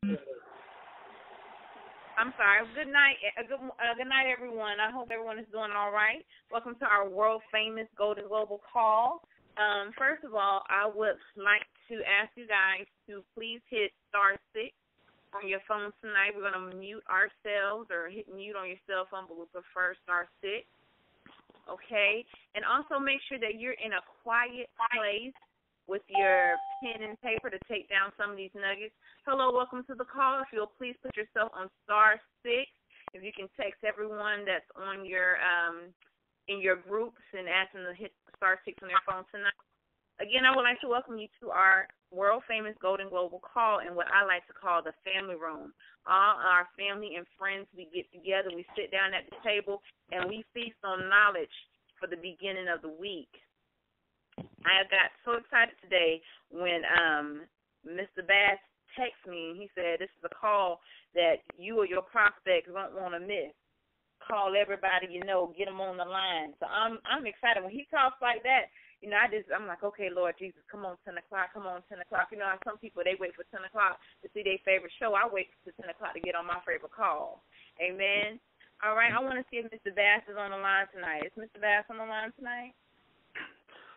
I'm sorry. Good night. Good night, everyone. I hope everyone is doing all right. Welcome to our world famous Golden Global call. First of all, I would like to ask you guys to please hit *6 on your phones tonight. We're going to mute ourselves or hit mute on your cell phone, but we prefer *6. Okay? And also make sure that you're in a quiet place with your pen and paper to take down some of these nuggets. Hello, welcome to the call. If you'll please put yourself on *6. If you can text everyone that's on your in your groups and ask them to hit *6 on their phone tonight. Again, I would like to welcome you to our world famous Golden Global call in what I like to call the family room. All our family and friends, we get together, we sit down at the table, and we feast on knowledge for the beginning of the week. I got so excited today when Mr. Bass texted me, and he said, this is a call that you or your prospects won't want to miss. Call everybody you know, get them on the line. So I'm excited. When he talks like that, you know, I'm like, okay, Lord Jesus, come on, 10 o'clock, come on, 10 o'clock. You know, some people, they wait for 10 o'clock to see their favorite show. I wait for 10 o'clock to get on my favorite call. Amen. All right, I want to see if Mr. Bass is on the line tonight. Is Mr. Bass on the line tonight?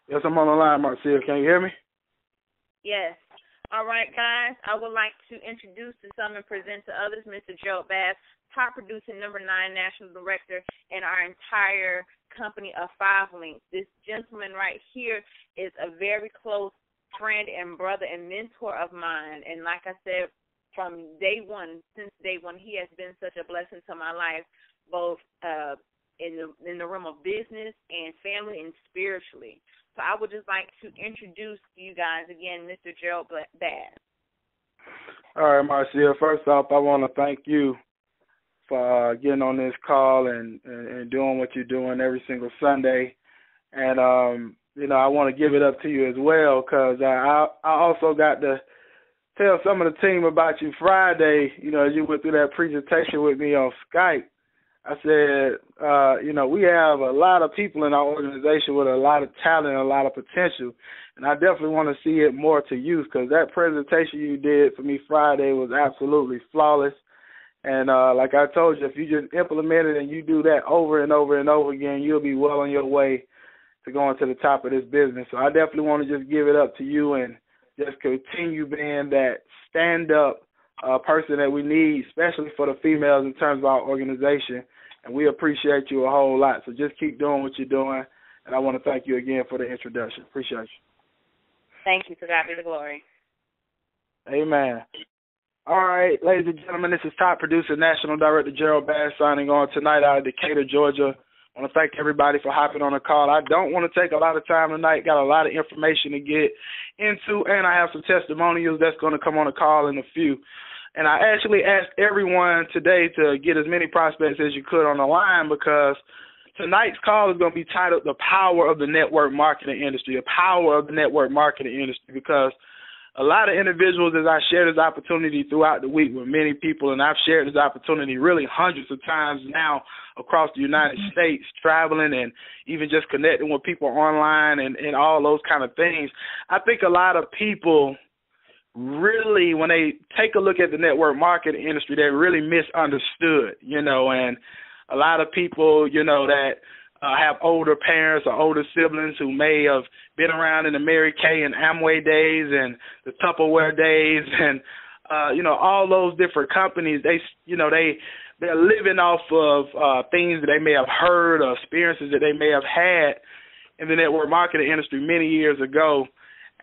Yes, I'm on the line, Marcia. Can you hear me? Yes. All right, guys, I would like to introduce to some and present to others Mr. Gerald Bass, top producer, #9 national director, and our entire company of 5 Links. This gentleman right here is a very close friend and brother and mentor of mine. And like I said, from day one, since day one, he has been such a blessing to my life, both in the realm of business and family and spiritually. So I would just like to introduce you guys again, Mr. Gerald Bass. All right, Marcia. First off, I want to thank you for getting on this call and doing what you're doing every single Sunday. And, you know, I want to give it up to you as well because I also got to tell some of the team about you Friday, you know, as you went through that presentation with me on Skype. I said, you know, we have a lot of people in our organization with a lot of talent and a lot of potential, and I definitely want to see it more to use because that presentation you did for me Friday was absolutely flawless. And like I told you, if you just implement it and you do that over and over and over again, you'll be well on your way to going to the top of this business. So I definitely want to just give it up to you and just continue being that stand-up person that we need, especially for the females in terms of our organization. And we appreciate you a whole lot. So just keep doing what you're doing. And I want to thank you again for the introduction. Appreciate you. Thank you. To God be the glory. Amen. All right, ladies and gentlemen, this is top producer, National Director Gerald Bass signing on tonight out of Decatur, Georgia. I want to thank everybody for hopping on the call. I don't want to take a lot of time tonight. Got a lot of information to get into, and I have some testimonials that's going to come on the call in a few. And I actually asked everyone today to get as many prospects as you could on the line because tonight's call is going to be titled The Power of the Network Marketing Industry, the power of the network marketing industry, because a lot of individuals, as I share this opportunity throughout the week with many people, and I've shared this opportunity really hundreds of times now across the United States, traveling and even just connecting with people online and all those kind of things. I think a lot of people really, when they take a look at the network marketing industry, they really misunderstood, you know, and a lot of people, you know, that have older parents or older siblings who may have been around in the Mary Kay and Amway days and the Tupperware days and, you know, all those different companies, they're living off of things that they may have heard or experiences that they may have had in the network marketing industry many years ago.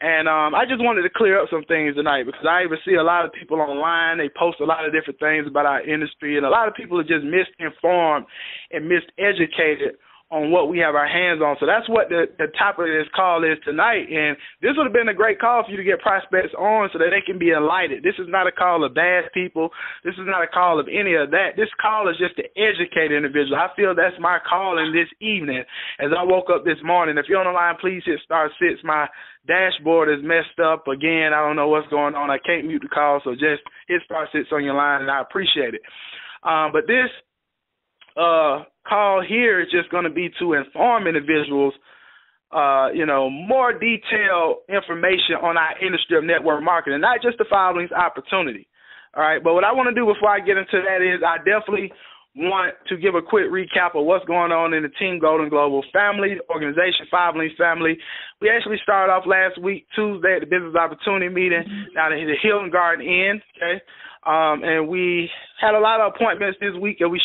And I just wanted to clear up some things tonight because I even see a lot of people online. They post a lot of different things about our industry, and a lot of people are just misinformed and miseducated on what we have our hands on. So that's what the topic of this call is tonight. And this would have been a great call for you to get prospects on so that they can be enlightened. This is not a call of bad people. This is not a call of any of that. This call is just to educate individuals. I feel that's my calling this evening as I woke up this morning. If you're on the line, please hit *6. My dashboard is messed up again. I don't know what's going on. I can't mute the call, so just hit *6 on your line, and I appreciate it. But this call here is just going to be to inform individuals, you know, more detailed information on our industry of network marketing, not just the 5 Links opportunity. All right, but what I want to do before I get into that is I definitely want to give a quick recap of what's going on in the Team Golden Global family, organization, 5 Links family. We actually started off last week, Tuesday, at the Business Opportunity Meeting down at the Hilton Garden Inn, okay? And we had a lot of appointments this week, and as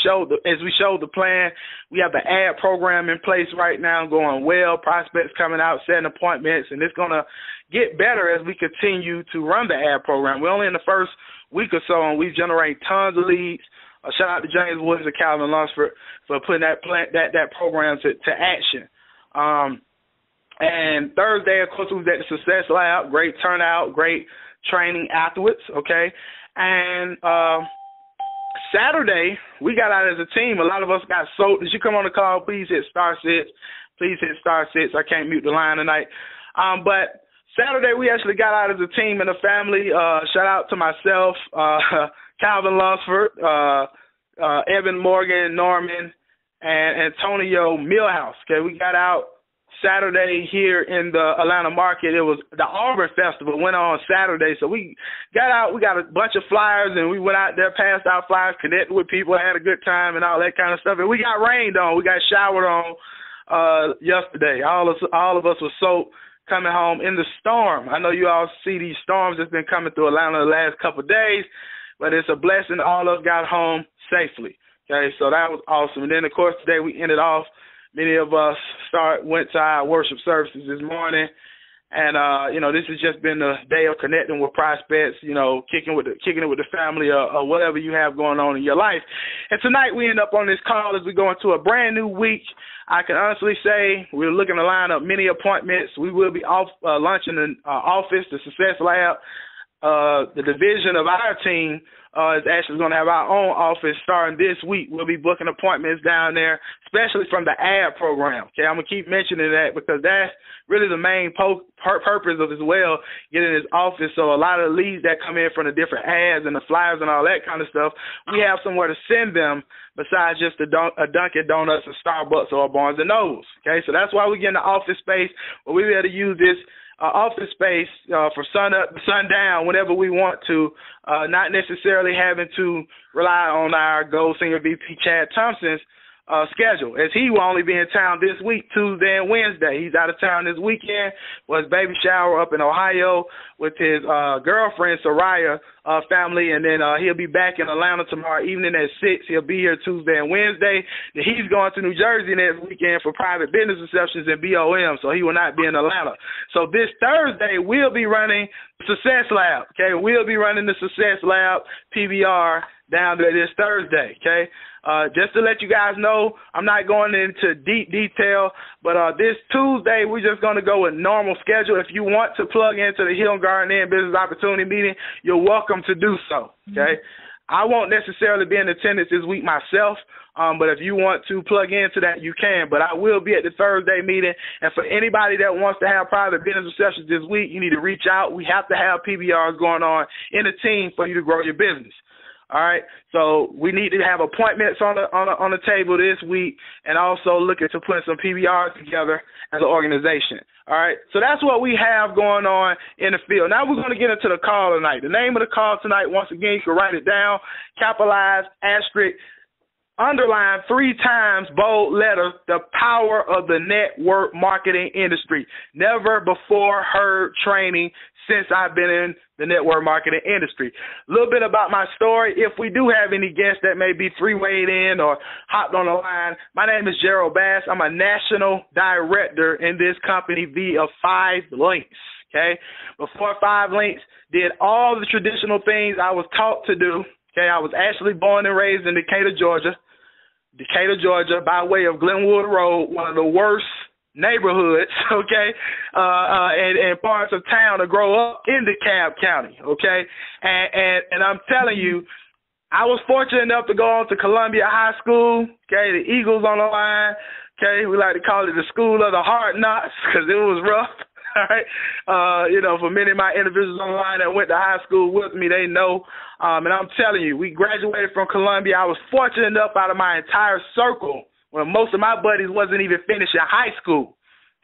we showed the plan. We have the ad program in place right now going well, prospects coming out, setting appointments, and it's going to get better as we continue to run the ad program. We're only in the first week or so, and we've generated tons of leads. Shout out to James Woods and Calvin Lunsford for putting that program to action. And Thursday, of course, we was at the Success Lab. Great turnout, great training afterwards, okay? And Saturday, we got out as a team. A lot of us got sold. Did you come on the call? Please hit *6. Please hit *6. I can't mute the line tonight. But Saturday, we actually got out as a team and a family. Shout out to myself, Calvin Lunsford, Evan Morgan, Norman, and Antonio Millhouse. Okay, we got out Saturday here in the Atlanta market. It was the Auburn Festival went on Saturday, so we got out. We got a bunch of flyers, and we went out there, passed out flyers, connected with people, had a good time, and all that kind of stuff. And we got rained on. We got showered on yesterday. All of us were soaked coming home in the storm. I know you all see these storms that's been coming through Atlanta the last couple of days, but it's a blessing all of us got home safely. Okay, so that was awesome. And then, of course, today we ended off, many of us went to our worship services this morning. And, this has just been a day of connecting with prospects, kicking it with the family or whatever you have going on in your life. And tonight we end up on this call as we go into a brand new week. I can honestly say we're looking to line up many appointments. We will be off launching an office, the Success Lab. The division of our team is actually going to have our own office starting this week. We'll be booking appointments down there, especially from the ad program. Okay, I'm going to keep mentioning that because that's really the main purpose of as well, getting this office. So a lot of the leads that come in from the different ads and the flyers and all that kind of stuff, we have somewhere to send them besides just a Dunkin' Donuts, a Starbucks, or a Barnes & Noble. Okay, so that's why we get in the office space where we're able to use this office space for sun up to sundown whenever we want to, not necessarily having to rely on our Gold Senior VP Chad Thompson's schedule, as he will only be in town this week, Tuesday and Wednesday. He's out of town this weekend for his baby shower up in Ohio with his girlfriend, Soraya, family, and then he'll be back in Atlanta tomorrow evening at 6. He'll be here Tuesday and Wednesday. Then he's going to New Jersey next weekend for private business receptions and BOM, so he will not be in Atlanta. So this Thursday, we'll be running Success Lab, okay? We'll be running the Success Lab PBR down there this Thursday, okay? Just to let you guys know, I'm not going into deep detail, but this Tuesday, we're just going to go with normal schedule. If you want to plug into the Hilton Garden Inn Business Opportunity Meeting, you're welcome to do so, okay? I won't necessarily be in attendance this week myself, but if you want to plug into that, you can. But I will be at the Thursday meeting, and for anybody that wants to have private business receptions this week, you need to reach out. We have to have PBRs going on in a team for you to grow your business. All right, so we need to have appointments on the table this week, and also looking to put some PBRs together as an organization. All right, so that's what we have going on in the field. Now we're going to get into the call tonight. The name of the call tonight, once again, you can write it down, capitalize, asterisk, underline 3 times, bold letter, the power of the network marketing industry. Never before heard training since I've been in the network marketing industry. A little bit about my story. If we do have any guests that may be three-wayed in or hopped on the line, my name is Gerald Bass. I'm a national director in this company via 5 Links. Okay, before 5 Links, did all the traditional things I was taught to do. Okay, I was actually born and raised in Decatur, Georgia, by way of Glenwood Road, one of the worst neighborhoods, okay, and parts of town to grow up in DeKalb County, okay, and I'm telling you, I was fortunate enough to go on to Columbia High School, okay, the Eagles on the line, okay, we like to call it the school of the hard knocks because it was rough. All right, for many of my individuals on the line that went to high school with me, they know. And I'm telling you, we graduated from Columbia. I was fortunate enough out of my entire circle, when most of my buddies wasn't even finishing high school.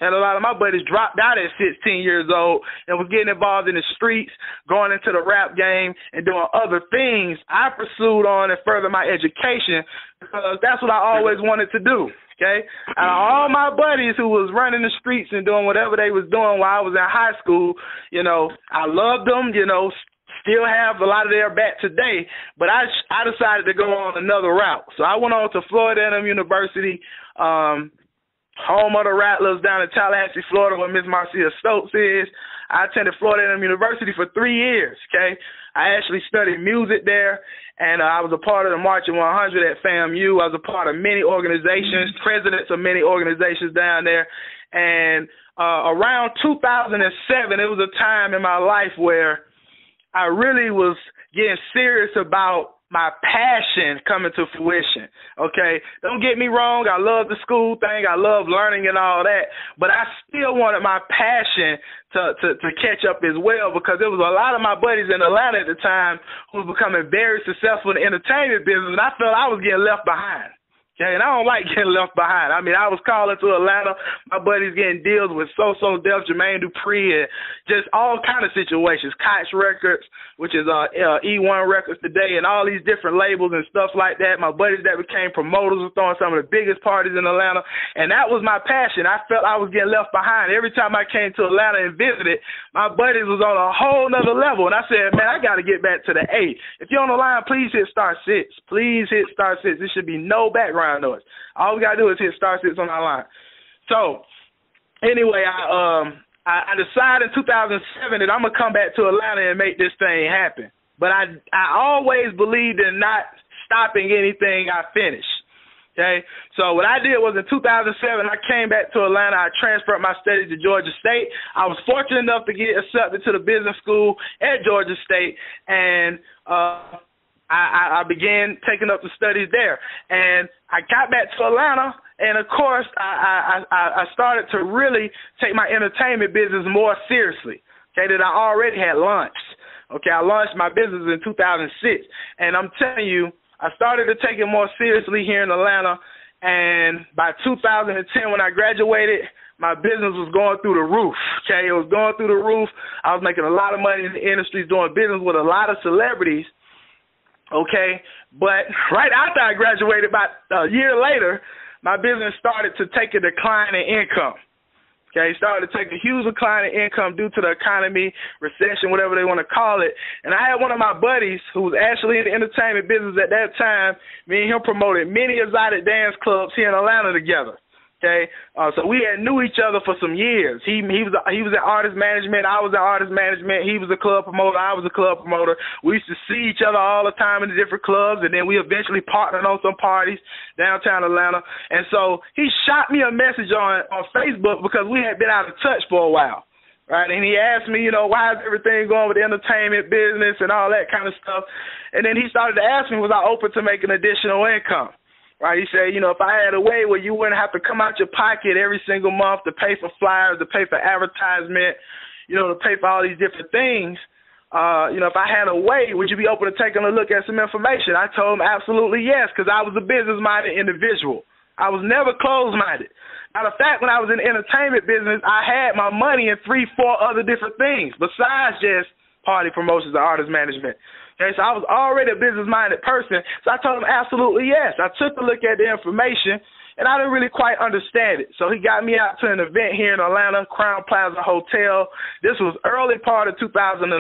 And a lot of my buddies dropped out at 16 years old and was getting involved in the streets, going into the rap game and doing other things. I pursued on and further my education because that's what I always wanted to do, okay? Out of all my buddies who was running the streets and doing whatever they was doing while I was in high school, you know, I loved them, you know, still have a lot of their back today, but I decided to go on another route. So I went on to Florida A&M University, home of the Rattlers down in Tallahassee, Florida, where Miss Marcia Stokes is. I attended Florida A&M University for 3 years, okay? I actually studied music there, and I was a part of the Marching 100 at FAMU. I was a part of many organizations, presidents of many organizations down there. And around 2007, it was a time in my life where I really was getting serious about my passion coming to fruition, okay? Don't get me wrong. I love the school thing. I love learning and all that. But I still wanted my passion to catch up as well because there was a lot of my buddies in Atlanta at the time who were becoming very successful in the entertainment business, and I felt I was getting left behind. Okay, and I don't like getting left behind. I mean, I was calling to Atlanta. My buddies getting deals with So-So Def, Jermaine Dupri, and just all kind of situations. Koch Records, which is E1 Records today, and all these different labels and stuff like that. My buddies that became promoters were throwing some of the biggest parties in Atlanta, and that was my passion. I felt I was getting left behind. Every time I came to Atlanta and visited, my buddies was on a whole nother level, and I said, man, I got to get back to the A. If you're on the line, please hit *6. Please hit *6. There should be no background noise. All we gotta do is hit *6 on our line. So anyway, I decided in 2007 that I'm gonna come back to Atlanta and make this thing happen. But I always believed in not stopping anything I finished. Okay, so what I did was in 2007 I came back to Atlanta. I transferred my studies to Georgia State. I was fortunate enough to get accepted to the business school at Georgia State, and I began taking up the studies there. And I got back to Atlanta, and, of course, I started to really take my entertainment business more seriously, okay, that I already had launched. Okay, I launched my business in 2006, and I'm telling you, I started to take it more seriously here in Atlanta, and by 2010 when I graduated, my business was going through the roof, okay? It was going through the roof. I was making a lot of money in the industry, doing business with a lot of celebrities. Okay, but right after I graduated, about a year later, my business started to take a decline in income. Okay, started to take a huge decline in income due to the economy, recession, whatever they want to call it. And I had one of my buddies who was actually in the entertainment business at that time. Me and him promoted many exotic dance clubs here in Atlanta together. Okay, so we had knew each other for some years. He was in artist management. I was in artist management. He was a club promoter. I was a club promoter. We used to see each other all the time in the different clubs, and then we eventually partnered on some parties downtown Atlanta. And so he shot me a message on Facebook because we had been out of touch for a while, right? And he asked me, you know, why is everything going with the entertainment business and all that kind of stuff? And then he started to ask me, was I open to making additional income? Right, he said, you know, if I had a way where you wouldn't have to come out your pocket every single month to pay for flyers, to pay for advertisement, you know, to pay for all these different things, you know, if I had a way, would you be open to taking a look at some information? I told him absolutely yes, because I was a business-minded individual. I was never closed-minded. Matter of fact, when I was in the entertainment business, I had my money in 3-4 other different things besides just party promotions and artist management. Okay, so I was already a business-minded person, so I told him absolutely yes. I took a look at the information, and I didn't really quite understand it. So he got me out to an event here in Atlanta, Crown Plaza Hotel. This was early part of 2011.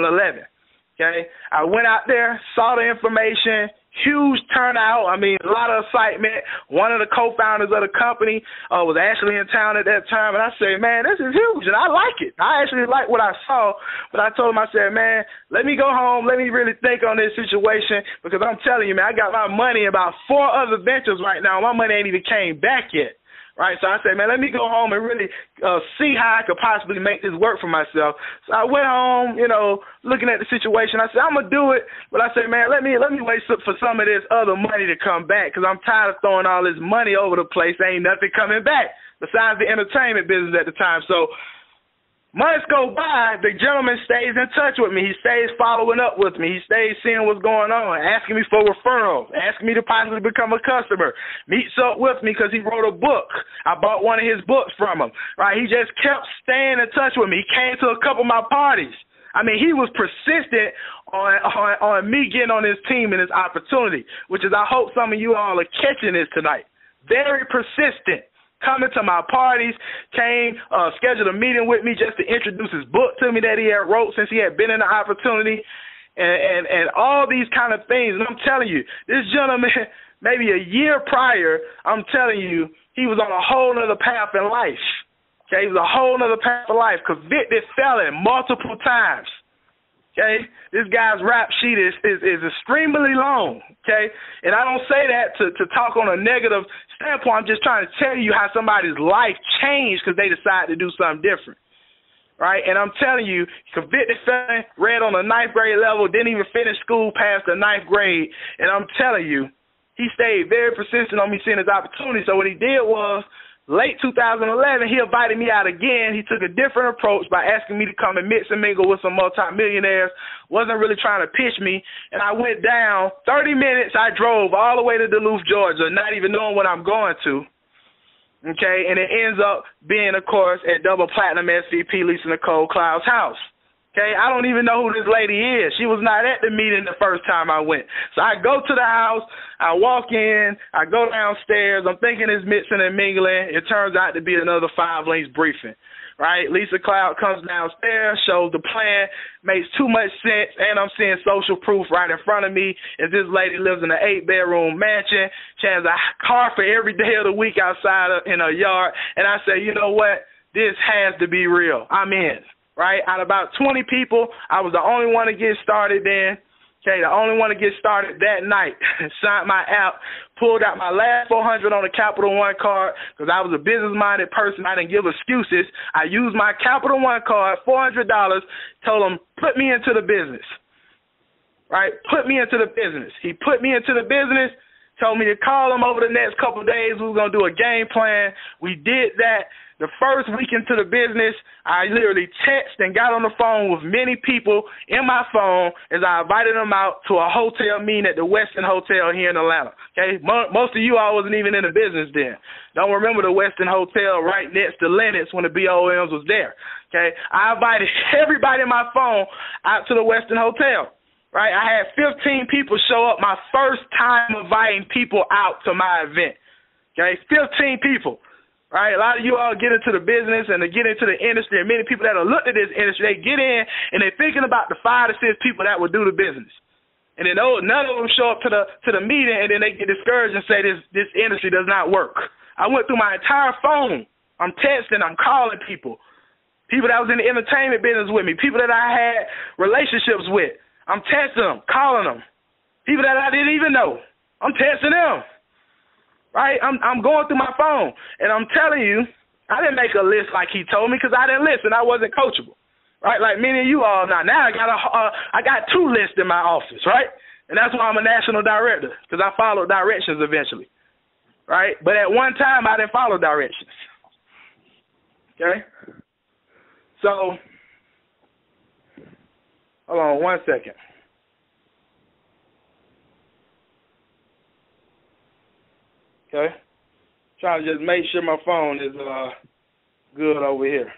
Okay, I went out there, saw the information, huge turnout. I mean, a lot of excitement. One of the co-founders of the company was actually in town at that time, and I said, man, this is huge, and I like it. I actually like what I saw, but I told him, I said, man, let me go home. Let me really think on this situation, because I'm telling you, man, I got my money in about 4 other ventures right now. My money ain't even came back yet. Right, so I said, man, let me go home and really see how I could possibly make this work for myself. So I went home, you know, looking at the situation. I said, I'm gonna do it, but I said, man, let me wait for some of this other money to come back, because I'm tired of throwing all this money over the place. Ain't nothing coming back besides the entertainment business at the time. So Months go by, the gentleman stays in touch with me. He stays following up with me. He stays seeing what's going on, asking me for referrals, asking me to possibly become a customer. Meets up with me because he wrote a book. I bought one of his books from him. Right? He just kept staying in touch with me. He came to a couple of my parties. I mean, he was persistent on me getting on his team and his opportunity, which is I hope some of you all are catching this tonight. Very persistent. Coming to my parties, scheduled a meeting with me just to introduce his book to me that he had wrote since he had been in the opportunity, and all these kind of things. And I'm telling you, this gentleman, maybe a year prior, I'm telling you, he was on a whole other path in life. Okay, he was a whole other path of life, convicted felon multiple times. Okay, this guy's rap sheet is extremely long. Okay, and I don't say that to talk on a negative standpoint. I'm just trying to tell you how somebody's life changed because they decided to do something different. Right, and I'm telling you, convicted felon, read on a 9th grade level, didn't even finish school past the 9th grade, and I'm telling you, he stayed very persistent on me seeing his opportunity. So what he did was, late 2011, he invited me out again. He took a different approach by asking me to come and mix and mingle with some multimillionaires. Wasn't really trying to pitch me. And I went down 30 minutes. I drove all the way to Duluth, Georgia, not even knowing what I'm going to. Okay, and it ends up being, of course, at Double Platinum SVP Lisa Nicole Cloud's house. Okay, I don't even know who this lady is. She was not at the meeting the first time I went. So I go to the house, I walk in, I go downstairs, I'm thinking it's mixing and mingling. It turns out to be another 5 links briefing, right? Lisa Cloud comes downstairs, shows the plan, makes too much sense, and I'm seeing social proof right in front of me. Is this lady lives in an 8-bedroom mansion. She has a car for every day of the week outside in her yard. And I say, you know what? This has to be real. I'm in. Right? Out of about 20 people, I was the only one to get started then. Okay, the only one to get started that night. Signed my app, pulled out my last $400 on a Capital One card because I was a business-minded person. I didn't give excuses. I used my Capital One card, $400, told him, put me into the business. Right? Put me into the business. He put me into the business, told me to call him over the next couple of days. We were going to do a game plan. We did that. The first week into the business, I literally texted and got on the phone with many people in my phone as I invited them out to a hotel meeting at the Westin Hotel here in Atlanta. Okay, most of you all wasn't even in the business then. Don't remember the Westin Hotel right next to Lennox when the BOMs was there. Okay, I invited everybody in my phone out to the Westin Hotel. Right, I had 15 people show up. My first time inviting people out to my event. Okay, 15 people. Right, a lot of you all get into the business and they get into the industry, and many people that have looked at this industry, they get in and they're thinking about the 5 to 6 people that will do the business, and then none of them show up to the meeting, and then they get discouraged and say this industry does not work. I went through my entire phone. I'm texting, I'm calling people that was in the entertainment business with me, people that I had relationships with. I'm texting them, calling them, people that I didn't even know. I'm texting them. Right, I'm going through my phone, and I'm telling you, I didn't make a list like he told me because I didn't listen. I wasn't coachable, right? Like many of you all now. Now I got 2 lists in my office, right? And that's why I'm a national director because I followed directions eventually, right? But at one time I didn't follow directions. Okay, so hold on 1 second. Okay, trying to just make sure my phone is good over here.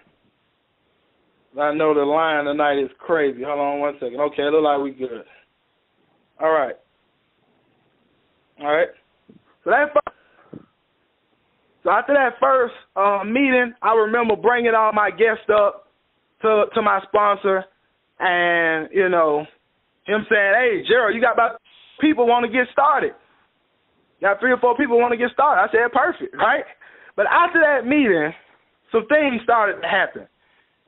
I know the line tonight is crazy. Hold on 1 second. Okay, it look like we good. All right. So after that first meeting, I remember bringing all my guests up to my sponsor, and you know him saying, "Hey, Gerald, you got about people want to get started." Got 3 or 4 people want to get started. I said, perfect, right? But after that meeting, some things started to happen.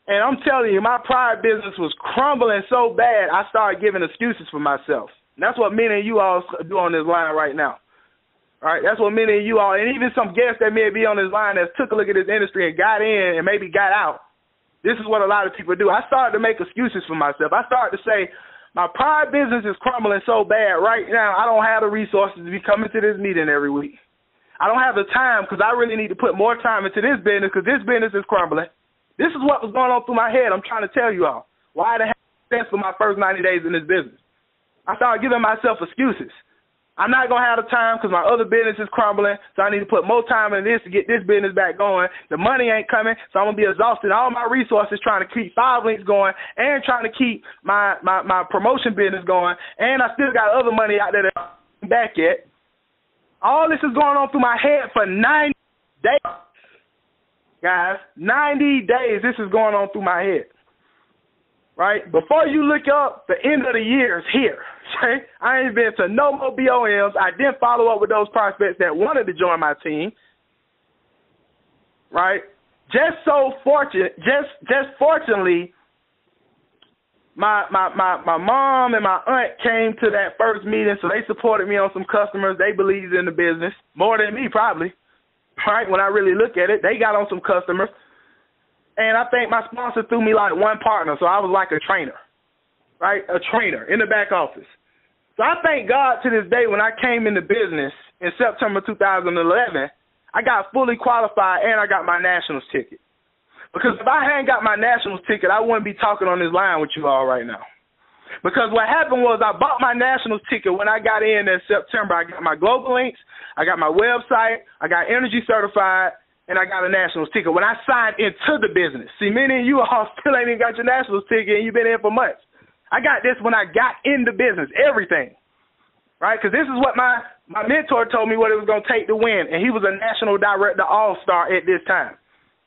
And I'm telling you, my prior business was crumbling so bad, I started giving excuses for myself. And that's what many of you all do on this line right now. All right? That's what many of you all, and even some guests that may be on this line that took a look at this industry and got in and maybe got out. This is what a lot of people do. I started to make excuses for myself. I started to say, my prior business is crumbling so bad right now, I don't have the resources to be coming to this meeting every week. I don't have the time because I really need to put more time into this business because this business is crumbling. This is what was going on through my head. I'm trying to tell you all why I didn't have success for my first 90 days in this business. I started giving myself excuses. I'm not going to have the time because my other business is crumbling, so I need to put more time in this to get this business back going. The money ain't coming, so I'm going to be exhausted. All my resources trying to keep 5 links going and trying to keep my promotion business going, and I still got other money out there that I'm back yet. All this is going on through my head for 90 days. Guys, 90 days this is going on through my head. Right? Before you look up, the end of the year is here. Okay? I ain't been to no more BOMs. I didn't follow up with those prospects that wanted to join my team. Right? Just fortunately, my mom and my aunt came to that first meeting, so they supported me on some customers. They believed in the business more than me, probably. Right? When I really look at it, they got on some customers. And I think my sponsor threw me like one partner, so I was like a trainer, right? A trainer in the back office. So I thank God to this day when I came into business in September 2011, I got fully qualified and I got my nationals ticket. Because if I hadn't got my nationals ticket, I wouldn't be talking on this line with you all right now. Because what happened was I bought my nationals ticket when I got in September. I got my global links, I got my website, I got energy certified, and I got a nationals ticket when I signed into the business. See, many of you all still ain't even got your nationals ticket, and you've been in for months. I got this when I got in the business, everything, right? Because this is what my mentor told me what it was going to take to win, and he was a National Director All-Star at this time.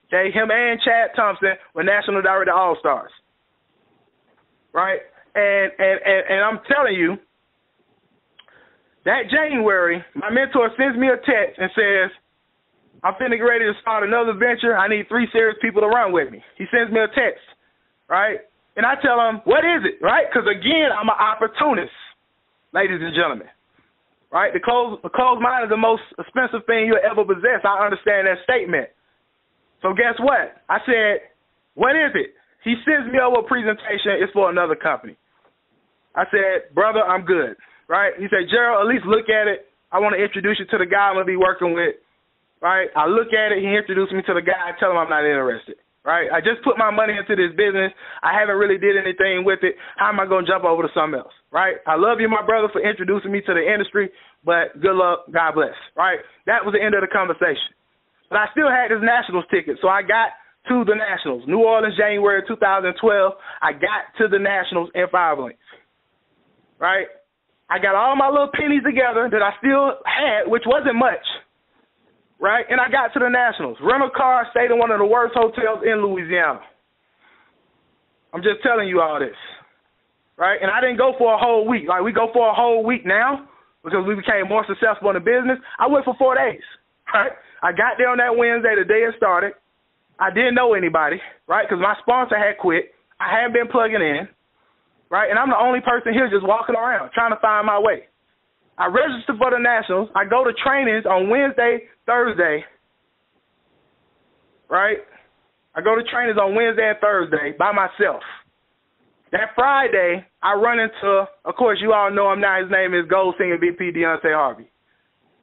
Okay, him and Chad Thompson were National Director All-Stars, right? And I'm telling you, that January, my mentor sends me a text and says, I'm finna get ready to start another venture. I need 3 serious people to run with me. He sends me a text, right? And I tell him, what is it, right? Because, again, I'm an opportunist, ladies and gentlemen, right? The closed mind is the most expensive thing you'll ever possess. I understand that statement. So guess what? I said, what is it? He sends me over a presentation. It's for another company. I said, brother, I'm good, right? He said, Gerald, at least look at it. I want to introduce you to the guy I'm going to be working with. Right, I look at it, he introduced me to the guy, I tell him I'm not interested, right? I just put my money into this business. I haven't really did anything with it. How am I going to jump over to something else, right? I love you, my brother, for introducing me to the industry, but good luck, God bless, right? That was the end of the conversation. But I still had this nationals ticket, so I got to the nationals. New Orleans, January 2012, I got to the nationals in 5 links, right? I got all my little pennies together that I still had, which wasn't much. Right, and I got to the Nationals. Rental car, stayed in one of the worst hotels in Louisiana. I'm just telling you all this, right? And I didn't go for a whole week. Like, we go for a whole week now because we became more successful in the business. I went for 4 days, right? I got there on that Wednesday, the day it started. I didn't know anybody, right, because my sponsor had quit. I hadn't been plugging in, right? And I'm the only person here just walking around trying to find my way. I registered for the Nationals. I go to trainings on Wednesday, Thursday, right? I go to trainings on Wednesday and Thursday by myself. That Friday, I run into, of course, you all know him now. His name is Gold Senior VP Deontay Harvey,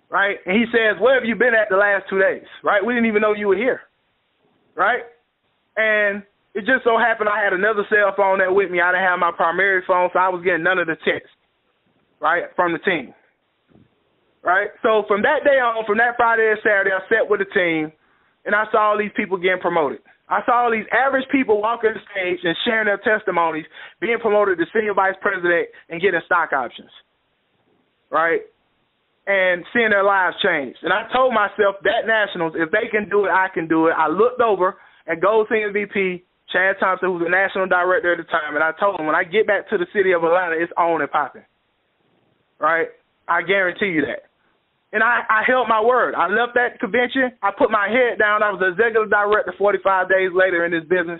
right? And he says, where have you been at the last 2 days, right? We didn't even know you were here, right? And it just so happened I had another cell phone there with me. I didn't have my primary phone, so I was getting none of the texts, right, from the team. Right? So from that day on, from that Friday and Saturday, I sat with the team, and I saw all these people getting promoted. I saw all these average people walking the stage and sharing their testimonies, being promoted to senior vice president and getting stock options. Right? And seeing their lives change. And I told myself that Nationals, if they can do it, I can do it. I looked over at Gold Senior VP Chad Thompson, who was the national director at the time, and I told him, when I get back to the city of Atlanta, it's on and popping. Right? I guarantee you that. And I held my word. I left that convention. I put my head down. I was executive director 45 days later in this business,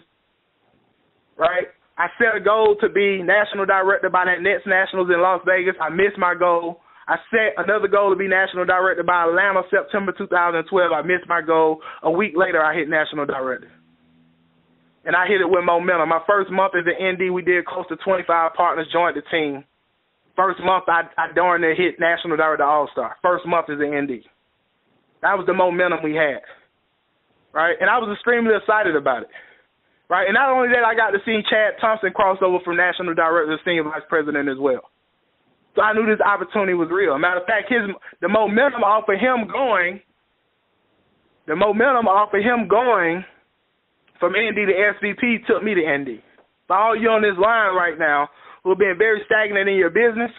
right? I set a goal to be national director by that next Nationals in Las Vegas. I missed my goal. I set another goal to be national director by Atlanta, September 2012. I missed my goal. A week later, I hit national director. And I hit it with momentum. My first month as an ND, we did close to 25 partners joined the team. First month, I darn near hit National Director All-Star. First month as an ND. That was the momentum we had, right? And I was extremely excited about it, right? And not only that, I got to see Chad Thompson cross over from National Director to Senior Vice President as well. So I knew this opportunity was real. Matter of fact, the momentum off of him going from ND to SVP took me to ND. For all you on this line right now who are being very stagnant in your business,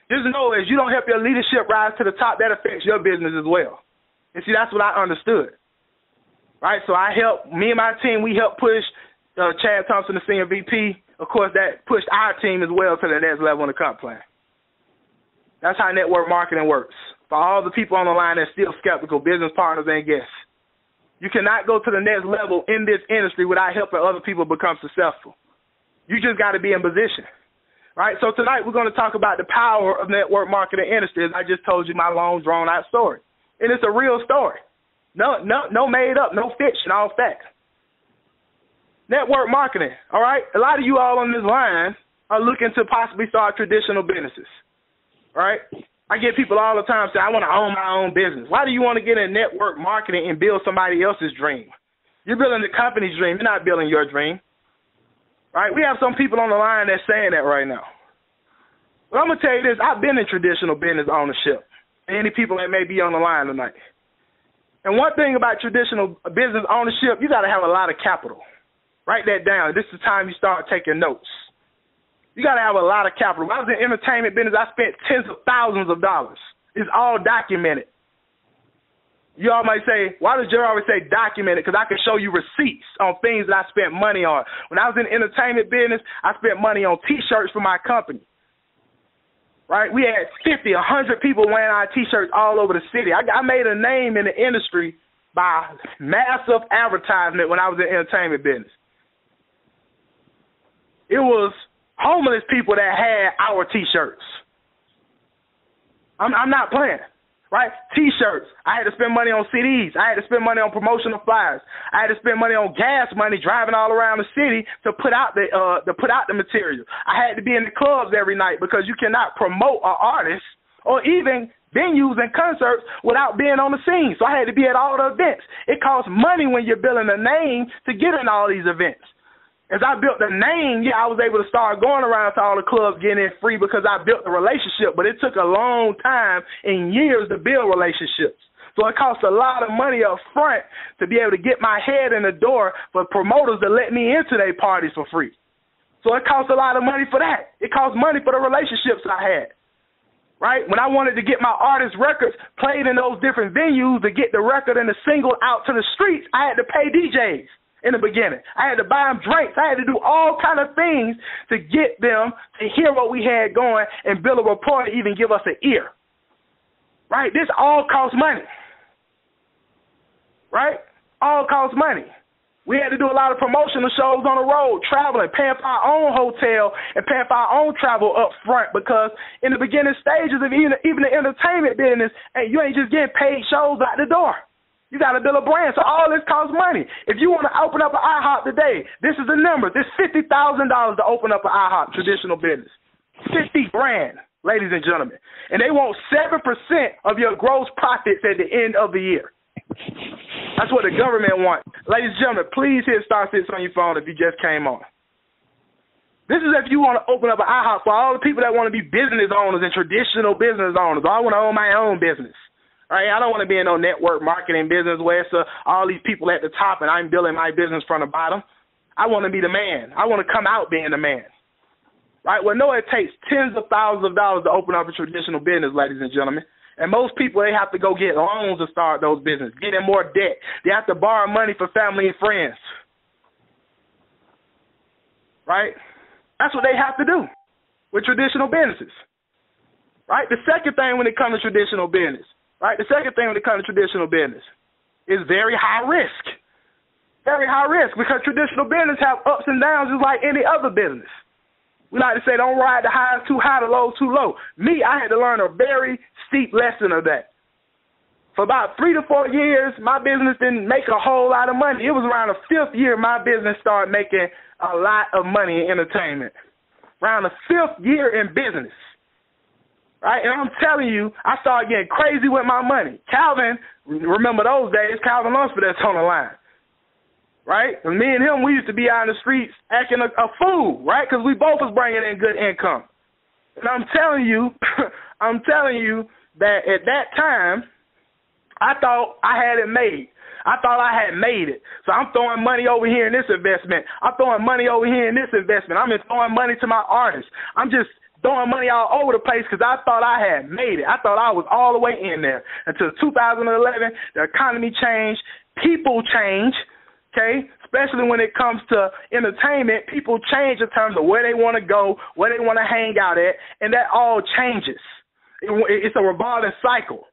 just know as you don't help your leadership rise to the top, that affects your business as well. And see, that's what I understood. Right? So me and my team, we helped push Chad Thompson, the Senior VP. Of course, that pushed our team as well to the next level in the comp plan. That's how network marketing works. For all the people on the line that's still skeptical, business partners and guests, you cannot go to the next level in this industry without helping other people become successful. You just got to be in position. Right? So tonight we're going to talk about the power of network marketing industry, as I just told you my long, drawn-out story. And it's a real story. No made up, no fiction, all fact. Network marketing, all right? A lot of you all on this line are looking to possibly start traditional businesses, all right? I get people all the time say, I want to own my own business. Why do you want to get in network marketing and build somebody else's dream? You're building the company's dream. You're not building your dream. Right? We have some people on the line that's saying that right now. But I'm going to tell you this. I've been in traditional business ownership. Any people that may be on the line tonight. And one thing about traditional business ownership, you got to have a lot of capital. Write that down. This is the time you start taking notes. You got to have a lot of capital. When I was in entertainment business, I spent tens of thousands of dollars. It's all documented. You all might say, why does Gerald always say documented? Because I can show you receipts on things that I spent money on. When I was in entertainment business, I spent money on T-shirts for my company. Right? We had 50, 100 people wearing our T-shirts all over the city. I made a name in the industry by massive advertisement when I was in entertainment business. It was homeless people that had our T-shirts. I'm not playing. Right? T-shirts. I had to spend money on CDs. I had to spend money on promotional flyers. I had to spend money on gas money driving all around the city to put out the material. I had to be in the clubs every night because you cannot promote an artist or even venues and concerts without being on the scene. So I had to be at all the events. It costs money when you're building a name to get in all these events. As I built the name, I was able to start going around to all the clubs getting in free because I built the relationship. But it took a long time and years to build relationships. So it costs a lot of money up front to be able to get my head in the door for promoters to let me into their parties for free. So it costs a lot of money for that. It costs money for the relationships I had. Right? When I wanted to get my artist records played in those different venues to get the record and the single out to the streets, I had to pay DJs. In the beginning, I had to buy them drinks. I had to do all kind of things to get them to hear what we had going and build a rapport to even give us an ear. Right? This all costs money. Right? All costs money. We had to do a lot of promotional shows on the road, traveling, paying for our own hotel and paying for our own travel up front because in the beginning stages of even the entertainment business, you ain't just getting paid shows out the door. You got to build a brand, so all this costs money. If you want to open up an IHOP today, this is the number. This is $50,000 to open up an IHOP, traditional business. $50 grand, ladies and gentlemen. And they want 7% of your gross profits at the end of the year. That's what the government wants. Ladies and gentlemen, please hit star 6 on your phone if you just came on. This is if you want to open up an IHOP for all the people that want to be business owners and traditional business owners. I want to own my own business. Right? I don't want to be in no network marketing business where it's all these people at the top and I'm building my business from the bottom. I want to be the man. I want to come out being the man. Right? Well, no, it takes tens of thousands of dollars to open up a traditional business, ladies and gentlemen. And most people, they have to go get loans to start those businesses, get in more debt. They have to borrow money for family and friends. Right? That's what they have to do with traditional businesses. Right? The second thing when it comes to traditional business, right? The second thing when it comes to traditional business is very high risk. Very high risk because traditional business have ups and downs just like any other business. We like to say don't ride the highs too high, the lows too low. Me, I had to learn a very steep lesson of that. For about 3 to 4 years, my business didn't make a whole lot of money. It was around the 5th year my business started making a lot of money in entertainment. Around the 5th year in business. Right? And I'm telling you, I started getting crazy with my money. Calvin, remember those days, Calvin Lunsford that's on the line. right? And me and him, we used to be out in the streets acting a fool, right? Because we both was bringing in good income. And I'm telling you that at that time, I thought I had it made. I thought I had made it. So I'm throwing money over here in this investment. I'm throwing money over here in this investment. I'm just throwing money to my artists. I'm just throwing money all over the place because I thought I had made it. I thought I was all the way in there. Until 2011, the economy changed. People change, okay? Especially when it comes to entertainment, people change in terms of where they want to go, where they want to hang out at, and that all changes. It's a revolving cycle.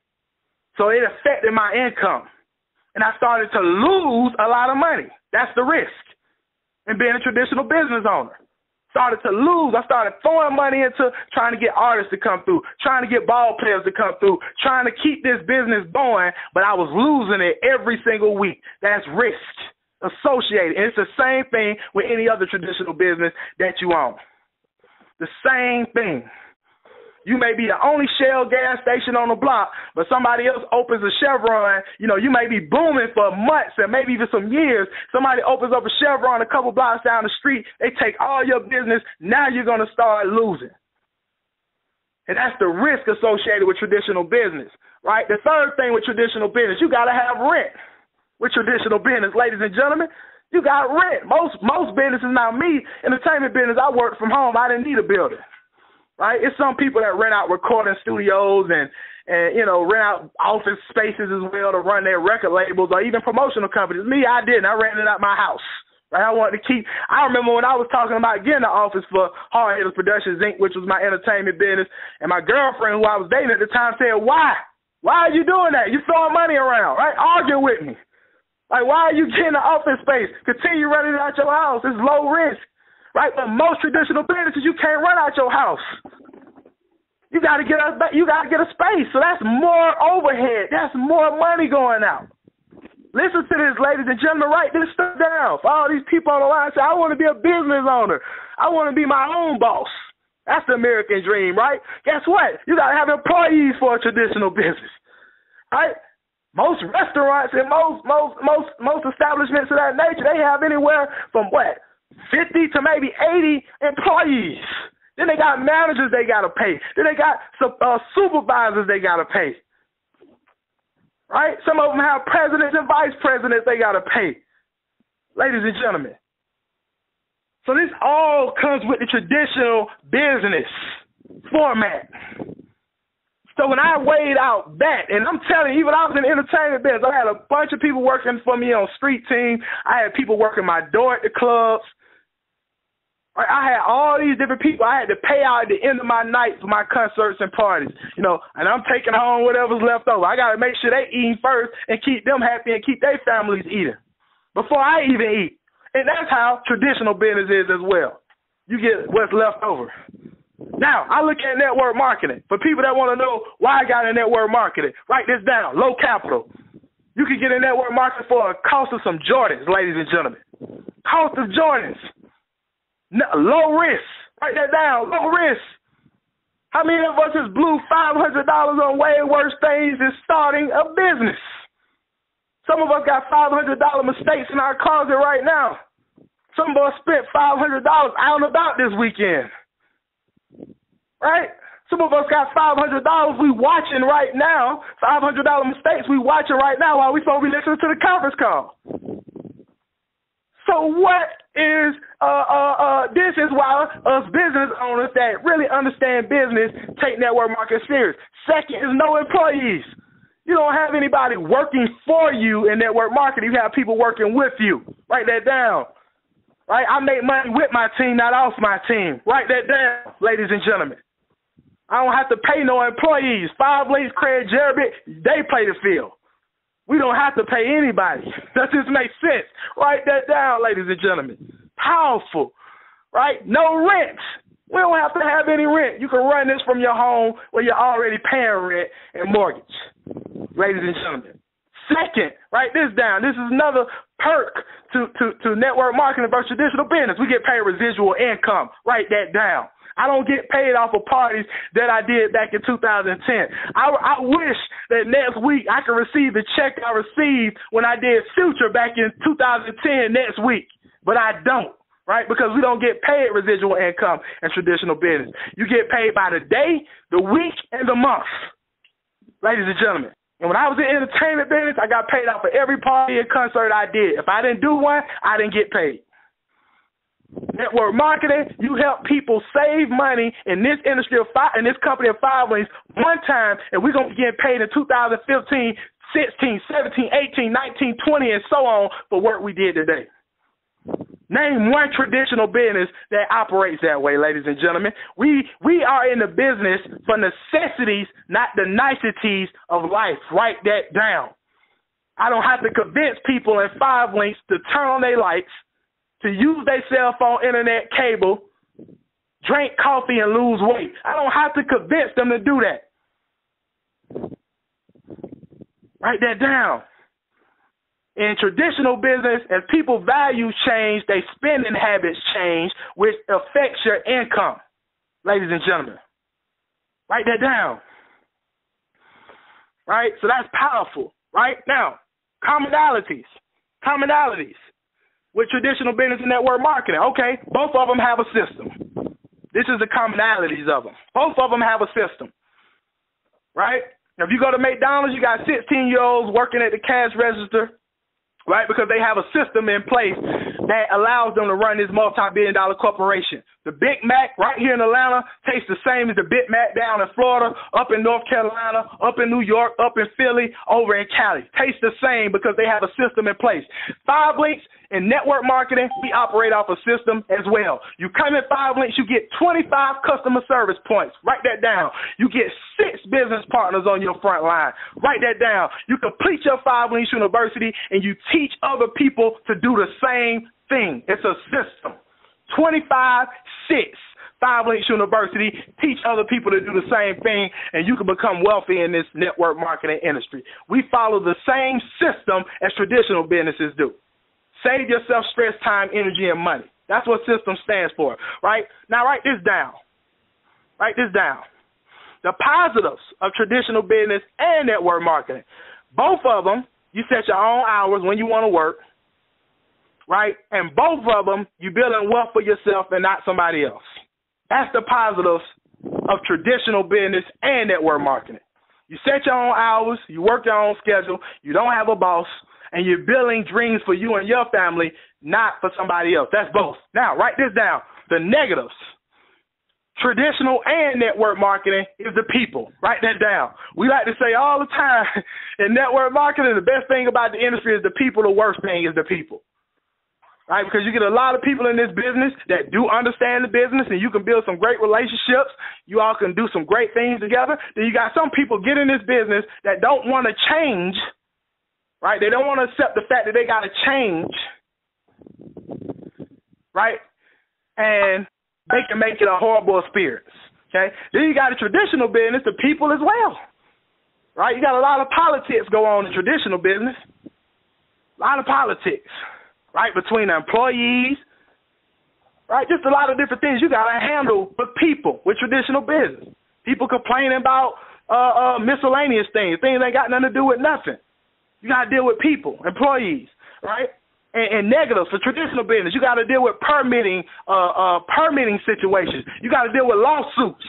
So it affected my income. And I started to lose a lot of money. That's the risk in being a traditional business owner. Started to lose. I started throwing money into trying to get artists to come through, trying to get ball players to come through, trying to keep this business going, but I was losing it every single week. That's risk associated. And it's the same thing with any other traditional business that you own. The same thing. You may be the only Shell gas station on the block, but somebody else opens a Chevron. You know, you may be booming for months and maybe even some years. Somebody opens up a Chevron a couple blocks down the street. They take all your business. Now you're going to start losing. And that's the risk associated with traditional business, right? The third thing with traditional business, you got to have rent. With traditional business, ladies and gentlemen, you got rent. Most businesses, now me, entertainment business, I worked from home. I didn't need a building. Right? It's some people that rent out recording studios and you know, rent out office spaces as well to run their record labels or even promotional companies. Me, I didn't. I rented out my house. Right? I remember when I was talking about getting an office for Hard Hitters Productions, Inc., which was my entertainment business, and my girlfriend, who I was dating at the time, said, why? Why are you doing that? You're throwing money around, right? Argue with me. Like, why are you getting an office space? Continue running out your house. It's low risk. Right, but most traditional businesses, you can't run out your house. You got to get a space. So that's more overhead. That's more money going out. Listen to this, ladies and gentlemen. Write this stuff down. For all these people on the line say, I want to be a business owner. I want to be my own boss. That's the American dream, right? Guess what? You got to have employees for a traditional business, right? Most restaurants and most establishments of that nature, they have anywhere from what? 50 to maybe 80 employees. Then they got managers they got to pay. Then they got some supervisors they got to pay. Right? Some of them have presidents and vice presidents they got to pay. Ladies and gentlemen. So this all comes with the traditional business format. So when I weighed out that, and I'm telling you, even I was in the entertainment business, I had a bunch of people working for me on street team. I had people working my door at the clubs. I had all these different people I had to pay out at the end of my night for my concerts and parties, you know, and I'm taking home whatever's left over. I got to make sure they eat first and keep them happy and keep their families eating before I even eat. And that's how traditional business is as well. You get what's left over. Now, I look at network marketing. For people that want to know why I got in network marketing, write this down, low capital. You can get in network marketing for a cost of some Jordans, ladies and gentlemen. Cost of Jordans. Low risk. Write that down. Low risk. How many of us has blew $500 on way worse things than starting a business? Some of us got $500 mistakes in our closet right now. Some of us spent $500 out and about this weekend. Right? Some of us got $500 we watching right now. $500 mistakes we watching right now while we supposed to be listening to the conference call. So what is this is why us business owners that really understand business take network marketing serious. Second is no employees. You don't have anybody working for you in network marketing. You have people working with you. Write that down. Right? I make money with my team, not off my team. Write that down, ladies and gentlemen. I don't have to pay no employees. 5 Links, Craig, Jeremy, they play the field. We don't have to pay anybody. That just makes sense. Write that down, ladies and gentlemen. Powerful, right? No rent. We don't have to have any rent. You can run this from your home where you're already paying rent and mortgage, ladies and gentlemen. Second, write this down. This is another perk to network marketing versus traditional business. We get paid residual income. Write that down. I don't get paid off of parties that I did back in 2010. I wish that next week I could receive the check I received when I did Future back in 2010 next week, but I don't, right? Because we don't get paid residual income in traditional business. You get paid by the day, the week, and the month, ladies and gentlemen. And when I was in entertainment business, I got paid off for every party and concert I did. If I didn't do one, I didn't get paid. Network marketing, you help people save money in this industry in this company of 5 Links one time, and we're going to be getting paid in 2015, 16, 17, 18, 19, 20, and so on for work we did today. Name one traditional business that operates that way, ladies and gentlemen. We are in the business for necessities, not the niceties of life. Write that down. I don't have to convince people in 5 Links to turn on their lights, to use their cell phone, internet, cable, drink coffee, and lose weight. I don't have to convince them to do that. Write that down. In traditional business, as people values change, their spending habits change, which affects your income, ladies and gentlemen. Write that down. Right? So that's powerful. Right? Now, commonalities with traditional business and network marketing. Okay, both of them have a system. This is the commonalities of them. Both of them have a system, right? Now, if you go to McDonald's, you got 16-year-olds working at the cash register, right, because they have a system in place that allows them to run this multi-billion-dollar corporation. The Big Mac right here in Atlanta tastes the same as the Big Mac down in Florida, up in North Carolina, up in New York, up in Philly, over in Cali. Tastes the same because they have a system in place. 5 Links in network marketing, we operate off a system as well. You come in 5 Links, you get 25 customer service points. Write that down. You get 6 business partners on your front line. Write that down. You complete your 5 Links University and you teach other people to do the same thing. It's a system. 25, 6. 5 Links University, teach other people to do the same thing, and you can become wealthy in this network marketing industry. We follow the same system as traditional businesses do. Save yourself stress, time, energy, and money. That's what system stands for, right? Now, write this down. Write this down. The positives of traditional business and network marketing. Both of them, you set your own hours when you want to work, right? And both of them, you building wealth for yourself and not somebody else. That's the positives of traditional business and network marketing. You set your own hours, you work your own schedule, you don't have a boss, and you're building dreams for you and your family, not for somebody else. That's both. Now, write this down. The negatives. Traditional and network marketing is the people. Write that down. We like to say all the time in network marketing, the best thing about the industry is the people. The worst thing is the people. Right? Because you get a lot of people in this business that do understand the business, and you can build some great relationships. You all can do some great things together. Then you got some people get in this business that don't want to change, right? They don't want to accept the fact that they got to change, right? And they can make it a horrible experience, okay? Then you got a traditional business, the people as well, right? You got a lot of politics go on in traditional business, a lot of politics. Right, between the employees, right, just a lot of different things you got to handle with people, with traditional business. People complaining about miscellaneous things ain't got nothing to do with nothing. You got to deal with people, employees, right, and negatives for traditional business. You got to deal with permitting situations. You got to deal with lawsuits,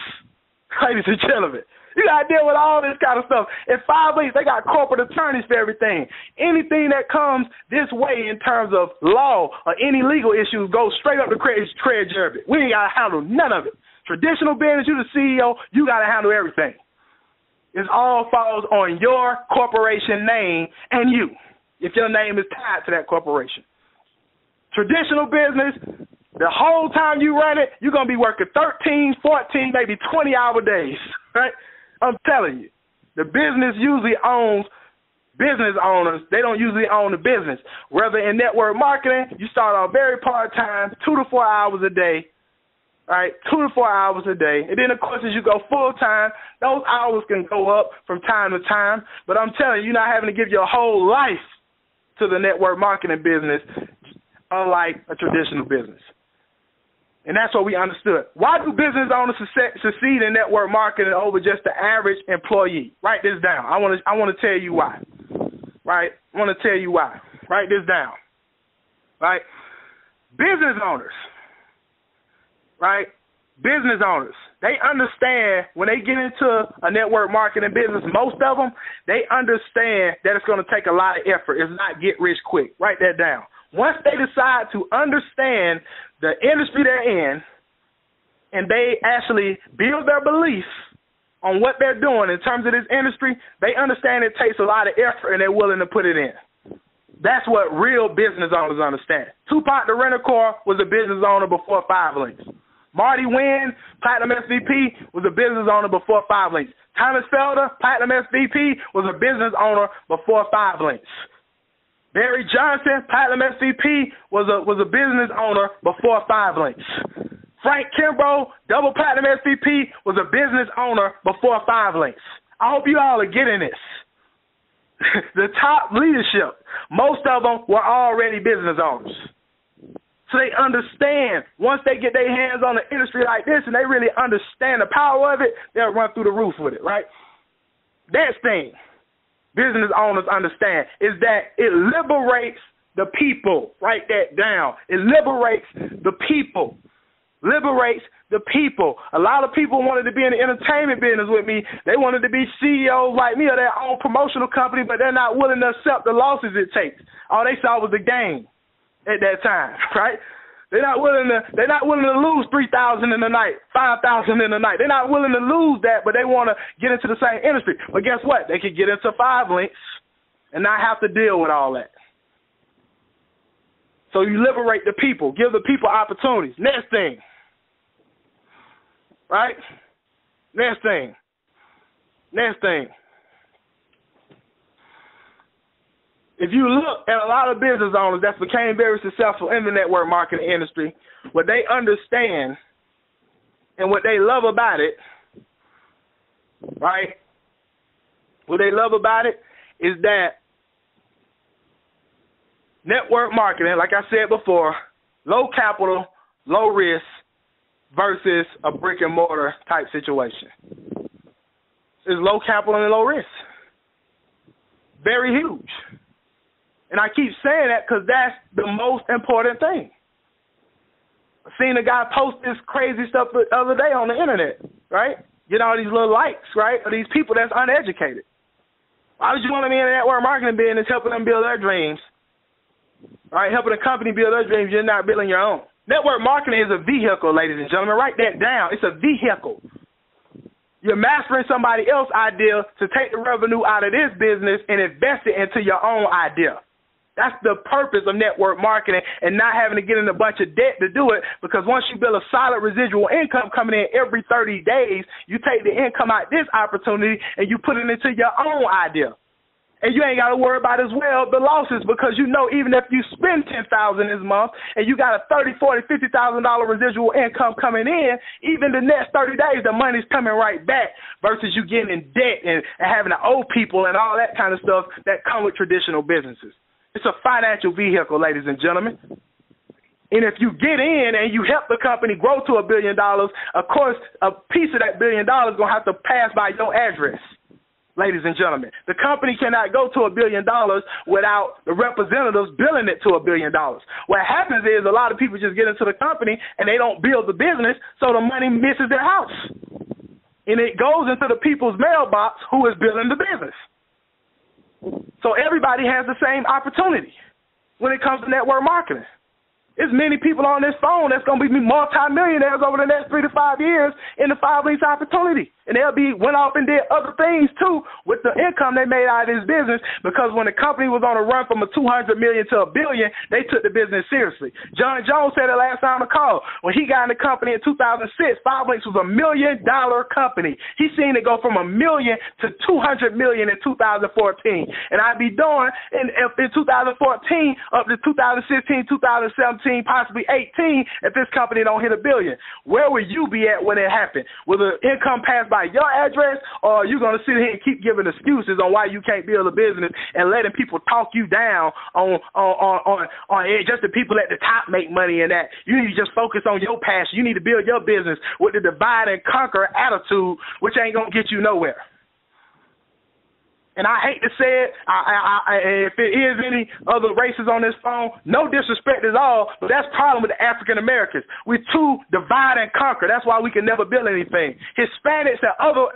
ladies and gentlemen. You got to deal with all this kind of stuff. In 5 Links, they got corporate attorneys for everything. Anything that comes this way in terms of law or any legal issues goes straight up to Craig Jerby. We ain't got to handle none of it. Traditional business, you the CEO, you got to handle everything. It all falls on your corporation name and you, if your name is tied to that corporation. Traditional business, the whole time you run it, you're going to be working 13, 14, maybe 20-hour days, right? I'm telling you, the business usually owns business owners. They don't usually own the business. Whether in network marketing, you start off very part-time, 2 to 4 hours a day, right? 2 to 4 hours a day. And then, of course, as you go full-time, those hours can go up from time to time. But I'm telling you, you're not having to give your whole life to the network marketing business, unlike a traditional business. And that's what we understood. Why do business owners succeed in network marketing over just the average employee? Write this down. I want to tell you why. Right? I want to tell you why. Write this down. Right? Business owners. Right? Business owners. They understand when they get into a network marketing business, most of them, they understand that it's going to take a lot of effort. It's not get rich quick. Write that down. Once they decide to understand the industry they're in and they actually build their belief on what they're doing in terms of this industry, they understand it takes a lot of effort and they're willing to put it in. That's what real business owners understand. Tupac the Rent-A-Car was a business owner before 5 Links. Marty Wynn, Platinum SVP, was a business owner before 5 Links. Thomas Felder, Platinum SVP, was a business owner before 5 Links. Barry Johnson, Platinum SVP, was a business owner before 5 Links. Frank Kimbrough, double Platinum SVP, was a business owner before 5 Links. I hope you all are getting this. The top leadership, most of them were already business owners. So they understand, once they get their hands on an industry like this and they really understand the power of it, they'll run through the roof with it, right? Next thing business owners understand is that it liberates the people. Write that down. It liberates the people. Liberates the people. A lot of people wanted to be in the entertainment business with me. They wanted to be CEOs like me of their own promotional company, but they're not willing to accept the losses it takes. All they saw was the game at that time, right? They're not willing to lose 3,000 in the night, 5,000 in the night. They're not willing to lose that, but they want to get into the same industry. But guess what? They could get into 5 Links and not have to deal with all that. So you liberate the people, give the people opportunities. Next thing, right? Next thing. If you look at a lot of business owners that became very successful in the network marketing industry, what they understand and what they love about it, right? What they love about it is that network marketing, like I said before, low capital, low risk versus a brick and mortar type situation. It's low capital and low risk. Very huge. And I keep saying that because that's the most important thing. I seen a guy post this crazy stuff the other day on the internet, right? Get all these little likes, right, of these people that's uneducated. Why would you want to be in the network marketing business helping them build their dreams, right? Helping a company build their dreams, you're not building your own. Network marketing is a vehicle, ladies and gentlemen. Write that down. It's a vehicle. You're mastering somebody else's idea to take the revenue out of this business and invest it into your own idea. That's the purpose of network marketing and not having to get in a bunch of debt to do it, because once you build a solid residual income coming in every 30 days, you take the income out of this opportunity and you put it into your own idea. And you ain't got to worry about as well the losses, because you know even if you spend $10,000 this month and you got a $30,000, $40,000, $50,000 residual income coming in, even the next 30 days the money's coming right back versus you getting in debt and having to owe people and all that kind of stuff that come with traditional businesses. It's a financial vehicle, ladies and gentlemen. And if you get in and you help the company grow to $1 billion, of course, a piece of that $1 billion is going to have to pass by your address, ladies and gentlemen. The company cannot go to $1 billion without the representatives billing it to $1 billion. What happens is a lot of people just get into the company and they don't build the business, so the money misses their house. And it goes into the people's mailbox who is building the business. So everybody has the same opportunity when it comes to network marketing. There's many people on this phone that's going to be multi-millionaires over the next 3 to 5 years in the 5 Links opportunity. And they'll be went off and did other things, too, with the income they made out of this business, because when the company was on a run from a $200 million to $1 billion, they took the business seriously. John Jones said it last time I called. When he got in the company in 2006, 5 Links was $1 million company. He seen it go from $1 million to $200 million in 2014. And I'd be doing in 2014 up to 2016, 2017, possibly 18, if this company don't hit $1 billion. Where would you be at when it happened? Will the income pass by verify your address, or are you going to sit here and keep giving excuses on why you can't build a business and letting people talk you down on just the people at the top make money and that? You need to just focus on your passion. You need to build your business with the divide and conquer attitude, which ain't going to get you nowhere. And I hate to say it, if it is any other races on this phone, no disrespect at all, but that's the problem with the African Americans. We're too divide and conquer. That's why we can never build anything. Hispanics and other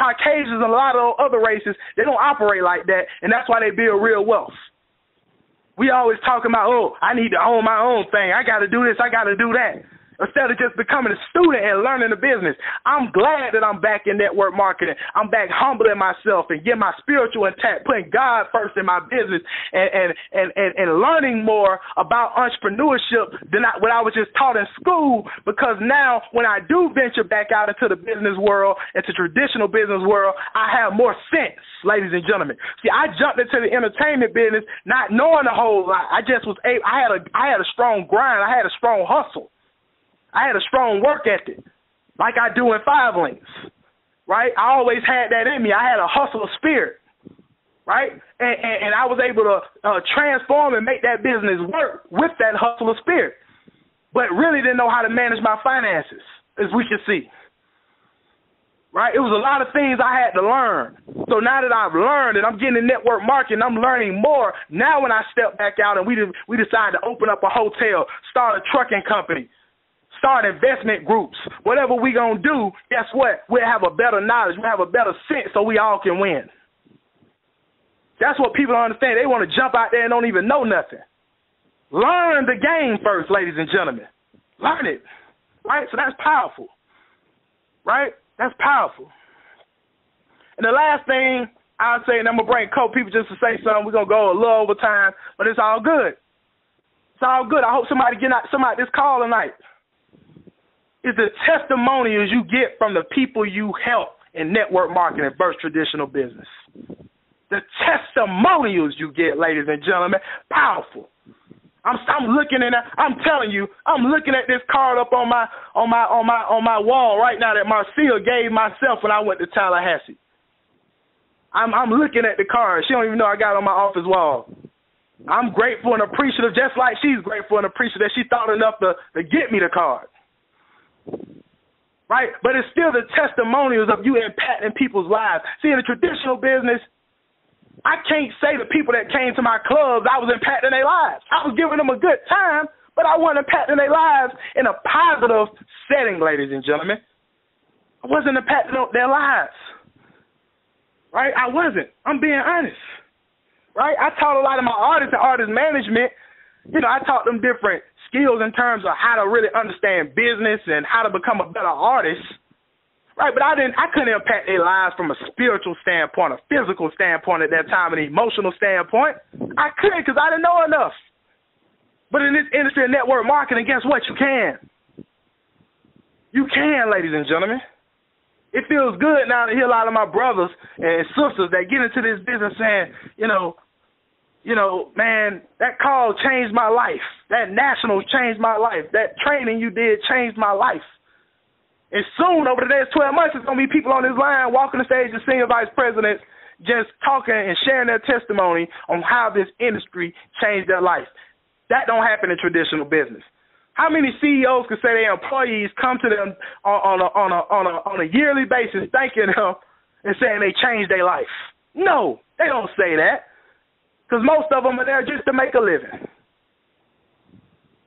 Caucasians and a lot of other races, they don't operate like that, and that's why they build real wealth. We always talking about, oh, I need to own my own thing. I got to do this. I got to do that. Instead of just becoming a student and learning the business. I'm glad that I'm back in network marketing. I'm back humbling myself and getting my spiritual intact, putting God first in my business and learning more about entrepreneurship than what I was just taught in school, because now when I do venture back out into the business world, into traditional business world, I have more sense, ladies and gentlemen. See, I jumped into the entertainment business not knowing a whole lot. I had a strong grind. I had a strong hustle. I had a strong work ethic, like I do in 5 Links, right? I always had that in me. I had a hustler spirit, right? And I was able to transform and make that business work with that hustler spirit, but really didn't know how to manage my finances, as we can see, right? It was a lot of things I had to learn. So now that I've learned and I'm getting in network marketing, I'm learning more. Now when I step back out and we decide to open up a hotel, start a trucking company, start investment groups, whatever we going to do, guess what? We'll have a better knowledge. We'll have a better sense so we all can win. That's what people don't understand. They want to jump out there and don't even know nothing. Learn the game first, ladies and gentlemen. Learn it, right? So that's powerful, right? That's powerful. And the last thing I'll say, and I'm going to bring a couple people just to say something. We're going to go a little over time, but it's all good. It's all good. I hope somebody get out this call tonight. Is the testimonials you get from the people you help in network marketing versus traditional business. The testimonials you get, ladies and gentlemen, powerful. I'm looking at that. I'm telling you, I'm looking at this card up on my wall right now that Marcia gave myself when I went to Tallahassee. I'm looking at the card. She don't even know I got it on my office wall. I'm grateful and appreciative, just like she's grateful and appreciative that she thought enough to get me the card. Right? But it's still the testimonials of you impacting people's lives. See, in the traditional business, I can't say the people that came to my clubs, I was impacting their lives. I was giving them a good time, but I wasn't impacting their lives in a positive setting, ladies and gentlemen. I wasn't impacting their lives. Right? I wasn't. I'm being honest. Right? I taught a lot of my artists and artist management. You know, I taught them different skills in terms of how to really understand business and how to become a better artist, right? But I couldn't impact their lives from a spiritual standpoint, a physical standpoint at that time, an emotional standpoint. I couldn't because I didn't know enough. But in this industry of network marketing, guess what? You can. You can, ladies and gentlemen. It feels good now to hear a lot of my brothers and sisters that get into this business saying, you know, man, that call changed my life. That national changed my life. That training you did changed my life. And soon, over the next 12 months, there's going to be people on this line walking the stage as senior vice presidents just talking and sharing their testimony on how this industry changed their life. That don't happen in traditional business. How many CEOs could say their employees come to them on a yearly basis thanking them and saying they changed their life? No, they don't say that. Because most of them are there just to make a living.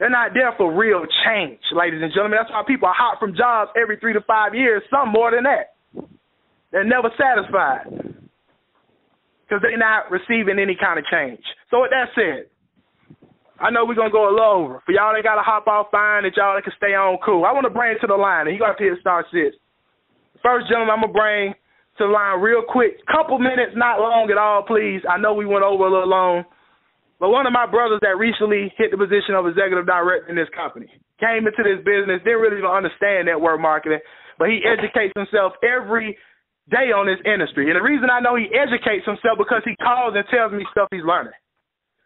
They're not there for real change, ladies and gentlemen. That's why people are hot from jobs every 3 to 5 years, some more than that. They're never satisfied because they're not receiving any kind of change. So with that said, I know we're going to go a little over. For y'all that got to hop off, fine. That y'all that can stay on, cool. I want to bring it to the line, and you got to hit star 6. First gentleman I'm going to bring to the line real quick. Couple minutes, not long at all, please. I know we went over a little long. But one of my brothers that recently hit the position of executive director in this company came into this business, didn't really even understand network marketing, but he educates himself every day on this industry. And the reason I know he educates himself because he calls and tells me stuff he's learning.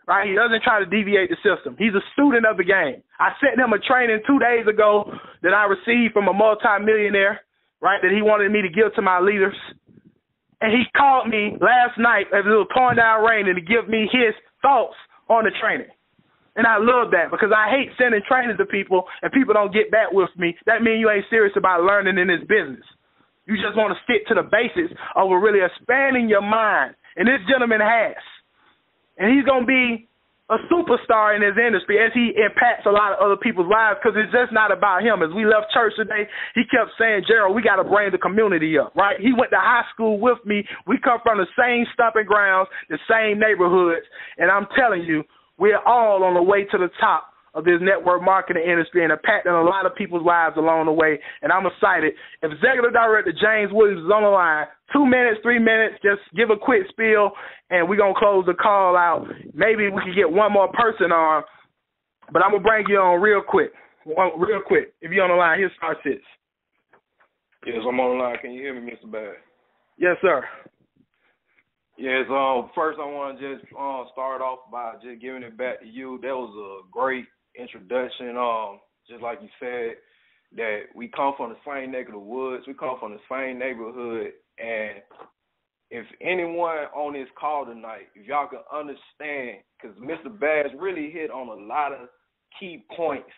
Right? He doesn't try to deviate the system. He's a student of the game. I sent him a training 2 days ago that I received from a multimillionaire right, that he wanted me to give to my leaders. And he called me last night as it was pouring down raining to give me his thoughts on the training. And I love that because I hate sending training to people and people don't get back with me. That means you ain't serious about learning in this business. You just want to stick to the basics of really expanding your mind. And this gentleman has. And he's going to be a superstar in his industry as he impacts a lot of other people's lives because it's just not about him. As we left church today, he kept saying, Gerald, we got to bring the community up, right? He went to high school with me. We come from the same stomping grounds, the same neighborhoods. And I'm telling you, we're all on the way to the top of this network marketing industry and impacting a lot of people's lives along the way. And I'm excited. If Executive Director James Williams is on the line, 2 minutes, 3 minutes, just give a quick spiel, and we're going to close the call out. Maybe we can get one more person on, but I'm going to bring you on real quick. If you're on the line, here's star 6. Yes, I'm on the line. Can you hear me, Mr. Bass? Yes, sir. Yes, first I want to just start off by just giving it back to you. That was a great introduction. Just like you said, that we come from the same neck of the woods. We come from the same neighborhood. And if anyone on this call tonight, if y'all can understand, because Mr. Bass really hit on a lot of key points,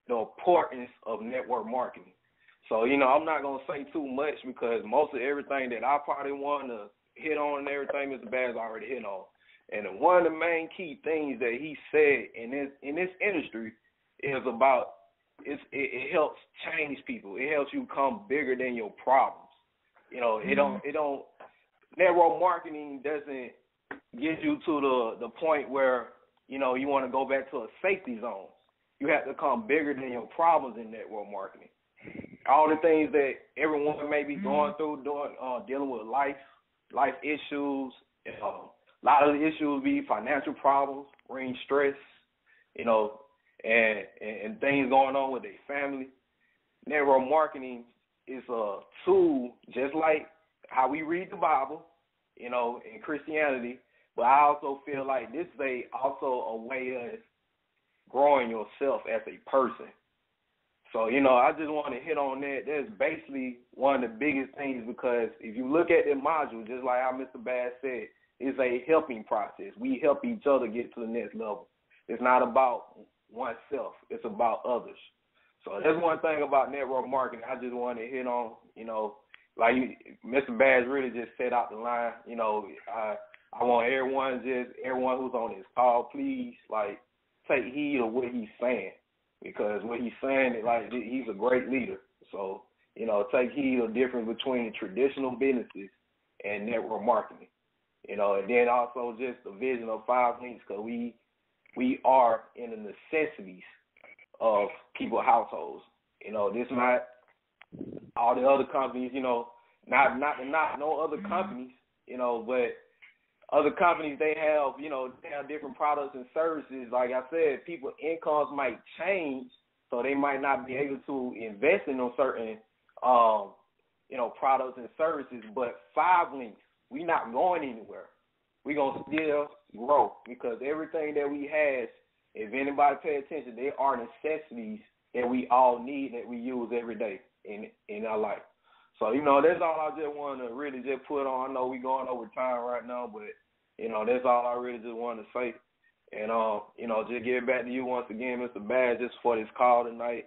the importance of network marketing. So, I'm not going to say too much because most of everything that I probably want to hit on and everything Mr. Bass already hit on. And one of the main key things that he said in this industry is about it helps change people. It helps you come bigger than your problems. Network marketing doesn't get you to the point where, you want to go back to a safety zone. You have to come bigger than your problems in network marketing. All the things that everyone may be going through, dealing with life issues, a lot of the issues be financial problems, bring stress, and things going on with their family. Network marketing is a tool just like how we read the Bible, in Christianity, but I also feel like this is also a way of growing yourself as a person. So, I just want to hit on that. That's basically one of the biggest things because if you look at the module, just like how Mr. Bass said, it's a helping process. We help each other get to the next level. It's not about oneself. It's about others. So that's one thing about network marketing I just want to hit on, like Mr. Bass really just set out the line. I want everyone who's on this call, please, take heed of what he's saying. Because what he's saying is he's a great leader. So, take heed of the difference between traditional businesses and network marketing. And then also just the vision of 5 links because we are in the necessities of people's households. This not all the other companies, not no other companies, but other companies, they have different products and services. Like I said, people's incomes might change, so they might not be able to invest in those certain, products and services. But 5 links, we not going anywhere. We're going to still grow because everything that we have, if anybody pay attention, they are necessities that we all need that we use every day in our life. So, that's all I just want to really just put on. I know we're going over time right now, but, that's all I really just want to say. And, just give it back to you once again, Mr. Bass, just for this call tonight.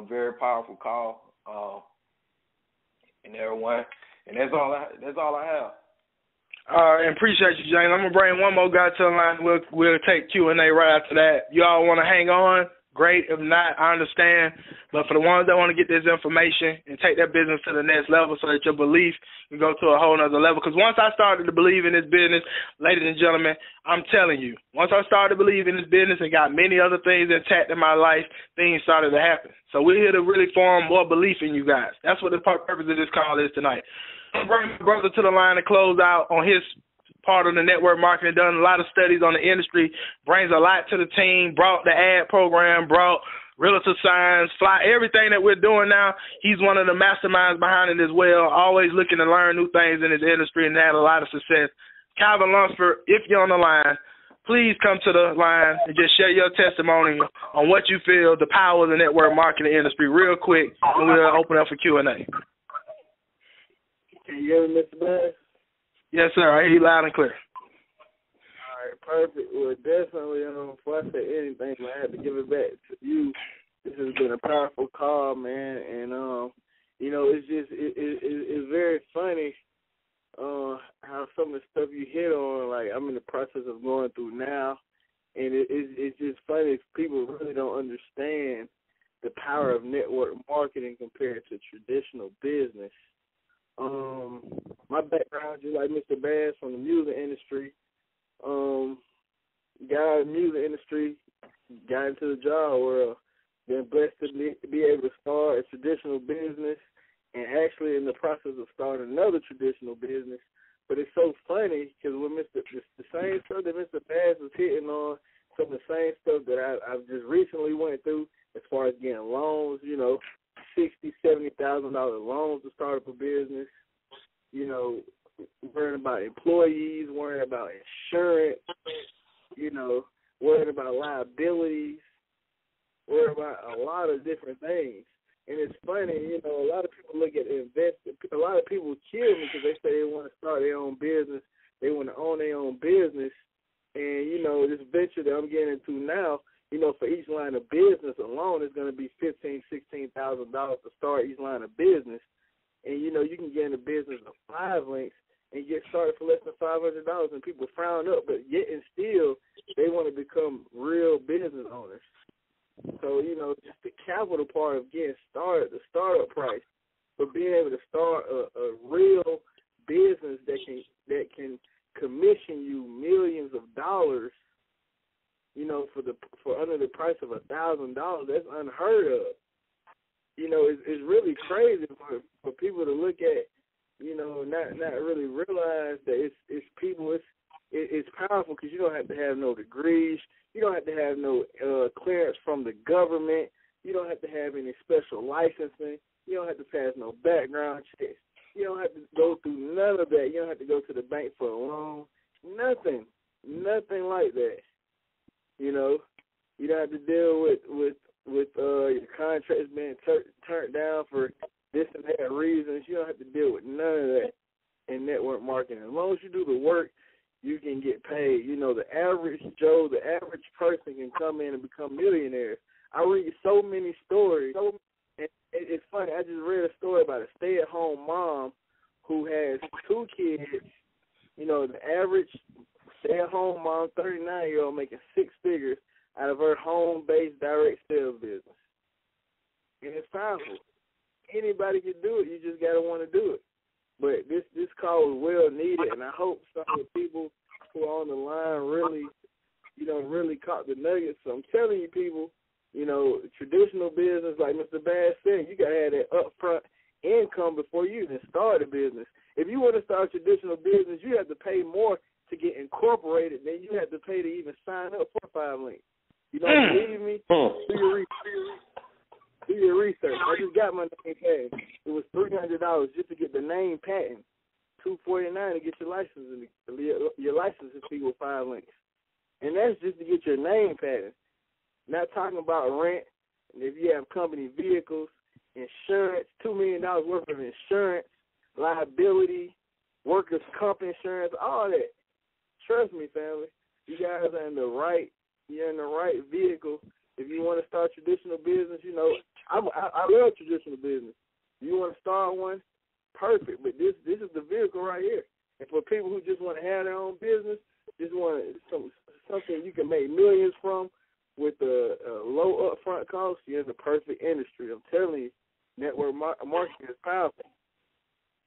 Very powerful call. And everyone. And that's all I have. And appreciate you, James. I'm going to bring one more guy to the line. We'll take Q&A right after that. You all want to hang on? Great. If not, I understand. But for the ones that want to get this information and take their business to the next level so that your belief can go to a whole nother level. Because once I started to believe in this business, ladies and gentlemen, I'm telling you, once I started to believe in this business and got many other things intact in my life, things started to happen. So we're here to really form more belief in you guys. That's what the purpose of this call is tonight. I'm bringing my brother to the line to close out on his part of the network marketing, done a lot of studies on the industry, brings a lot to the team, brought the ad program, brought realtor signs, everything that we're doing now. He's one of the masterminds behind it as well, always looking to learn new things in his industry and had a lot of success. Calvin Lunsford, if you're on the line, please come to the line and just share your testimony on what you feel, the power of the network marketing industry real quick, and we'll open up for Q&A. Can you hear me, Mr. Bass? Yes, sir. I hear you loud and clear. All right, perfect. Well, definitely, before I say anything, I have to give it back to you. This has been a powerful call, man, and it's just it's very funny how some of the stuff you hit on, like I'm in the process of going through now, and it's just funny if people really don't understand the power of network marketing compared to traditional business. My background, just like Mr. Bass, from the music industry, got out of the music industry, got into the job world, been blessed to be able to start a traditional business, and actually in the process of starting another traditional business. But it's so funny because when the same stuff that Mr. Bass was hitting on, some of the same stuff that I've just recently went through as far as getting loans, $60,000, $70,000 loans to start up a business, worrying about employees, worrying about insurance, worrying about liabilities, worrying about a lot of different things. And it's funny, a lot of people look at investing. A lot of people kill me because they say they want to start their own business. They want to own their own business. And, this venture that I'm getting into now, for each line of business alone, it's going to be $15,000, $16,000 to start each line of business. And, you can get in the business of 5 links and get started for less than $500, and people frown up, but yet and still they want to become real business owners. So, just the capital part of getting started, the startup price, but being able to start a real business that can commission you millions of dollars, for under the price of $1,000, that's unheard of. It's really crazy for people to look at, not really realize that it's people. It's powerful because you don't have to have no degrees. You don't have to have no clearance from the government. You don't have to have any special licensing. You don't have to pass no background checks. You don't have to go through none of that. You don't have to go to the bank for a loan. Nothing like that. You don't have to deal with your contracts being turned down for this and that reasons. You don't have to deal with none of that in network marketing. As long as you do the work, you can get paid. The average Joe, the average person can come in and become millionaires. I read so many stories. And it's funny. I just read a story about a stay-at-home mom who has 2 kids. The average stay-at-home mom, 39-year-old, making 6 figures out of her home-based direct sales business. And it's powerful. Anybody can do it. You just got to want to do it. But this call was well needed, and I hope some of the people who are on the line really caught the nuggets. So I'm telling you, people, traditional business, like Mr. Bass said, you got to have that upfront income before you even start a business. If you want to start a traditional business, you have to pay more to get incorporated than you have to pay to even sign up for 5 links. You don't believe me? Do your research. I just got my name patent. It was $300 just to get the name patent. $249 to get your license and fee with 5 links. And that's just to get your name patent. Not talking about rent, and if you have company vehicles, insurance, $2 million worth of insurance, liability, workers' comp insurance, all that. Trust me, family. You guys are in the right vehicle. If you want to start traditional business, I love traditional business. You want to start one, perfect. But this is the vehicle right here. And for people who just want to have their own business, just want something you can make millions from with a low upfront cost, you're in the perfect industry. I'm telling you, network marketing is powerful.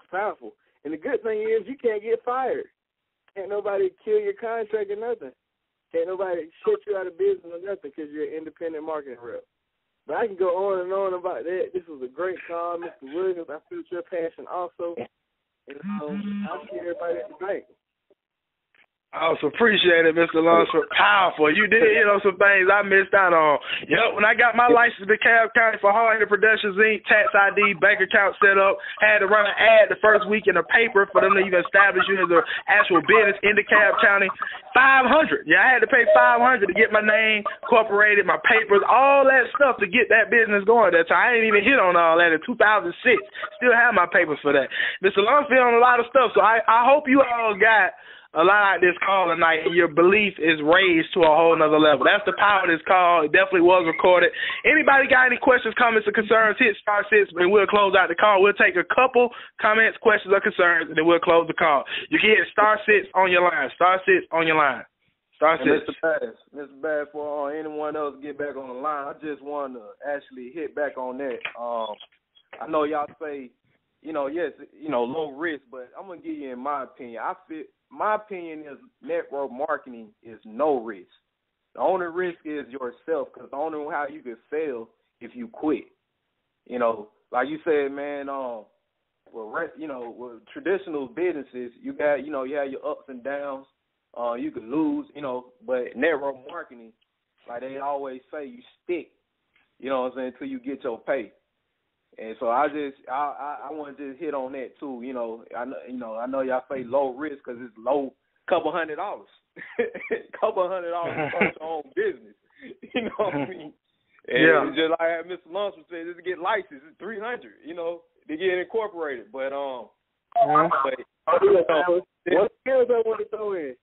It's powerful. And the good thing is you can't get fired. Can't nobody kill your contract or nothing. Can't nobody shut you out of business or nothing because you're an independent marketing rep. But I can go on and on about that. This was a great call, Mr. Williams. I feel your passion also. And I'll see everybody at the bank. Awesome. Appreciate it, Mr. Lunsford. Powerful. You did hit on some things I missed out on. Yep, when I got my license in DeKalb County for Hard-Headed Productions, Inc., tax ID, bank account set up, had to run an ad the first week in the paper for them to even establish you as an actual business in DeKalb County. $500. Yeah, I had to pay $500 to get my name incorporated, my papers, all that stuff to get that business going at that time. I didn't even hit on all that in 2006. Still have my papers for that. Mr. Lunsford on a lot of stuff, so I hope you all got a lot of this call tonight, and your belief is raised to a whole nother level. That's the power of this call. It definitely was recorded. Anybody got any questions, comments, or concerns, hit star 6, and we'll close out the call. We'll take a couple comments, questions, or concerns, and then we'll close the call. You can hit star 6 on your line. Star 6 on your line. Star 6. Mr. Bass, for anyone else get back on the line, I just wanted to actually hit back on that. I know y'all say, yes, low risk, but I'm going to give you in my opinion. My opinion is network marketing is no risk. The only risk is yourself, because the only how you can fail if you quit. Like you said, man. With traditional businesses, you got you have your ups and downs. You can lose, but network marketing, like they always say, you stick. You know what I'm saying, until you get your pay. And so I want to just hit on that too. I know y'all say low risk because it's low, $200, $200 to start your own business. You know what I mean? And it's just like Mr. Lunsford said, just to get licensed, it's $300. To get incorporated. But what else I want to throw in?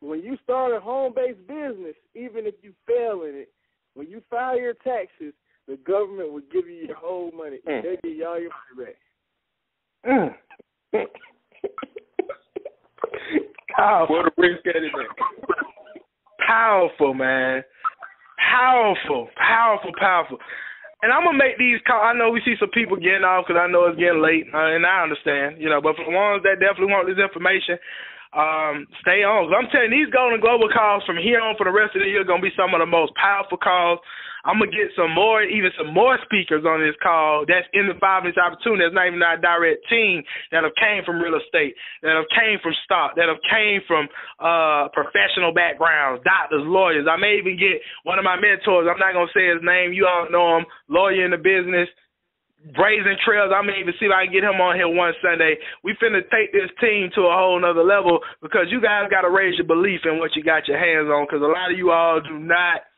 When you start a home-based business, even if you fail in it, when you file your taxes, the government will give you your whole money. They give you all your money back. What a risk that is. Powerful, man. Powerful. And I'm going to make these calls. I know we see some people getting off because I know it's getting late, and I understand, but for the ones that definitely want this information, stay on. I'm telling you, these Golden Global calls from here on for the rest of the year are going to be some of the most powerful calls. I'm going to get some more speakers on this call that's in the 5-minute opportunity. That's not even our direct team that have came from real estate, that have came from stock, that have came from professional backgrounds, doctors, lawyers. I may even get one of my mentors. I'm not going to say his name. You all know him, lawyer in the business, Brazen Trails. I may even see if I can get him on here one Sunday. We finna take this team to a whole nother level because you guys got to raise your belief in what you got your hands on, because a lot of you all do not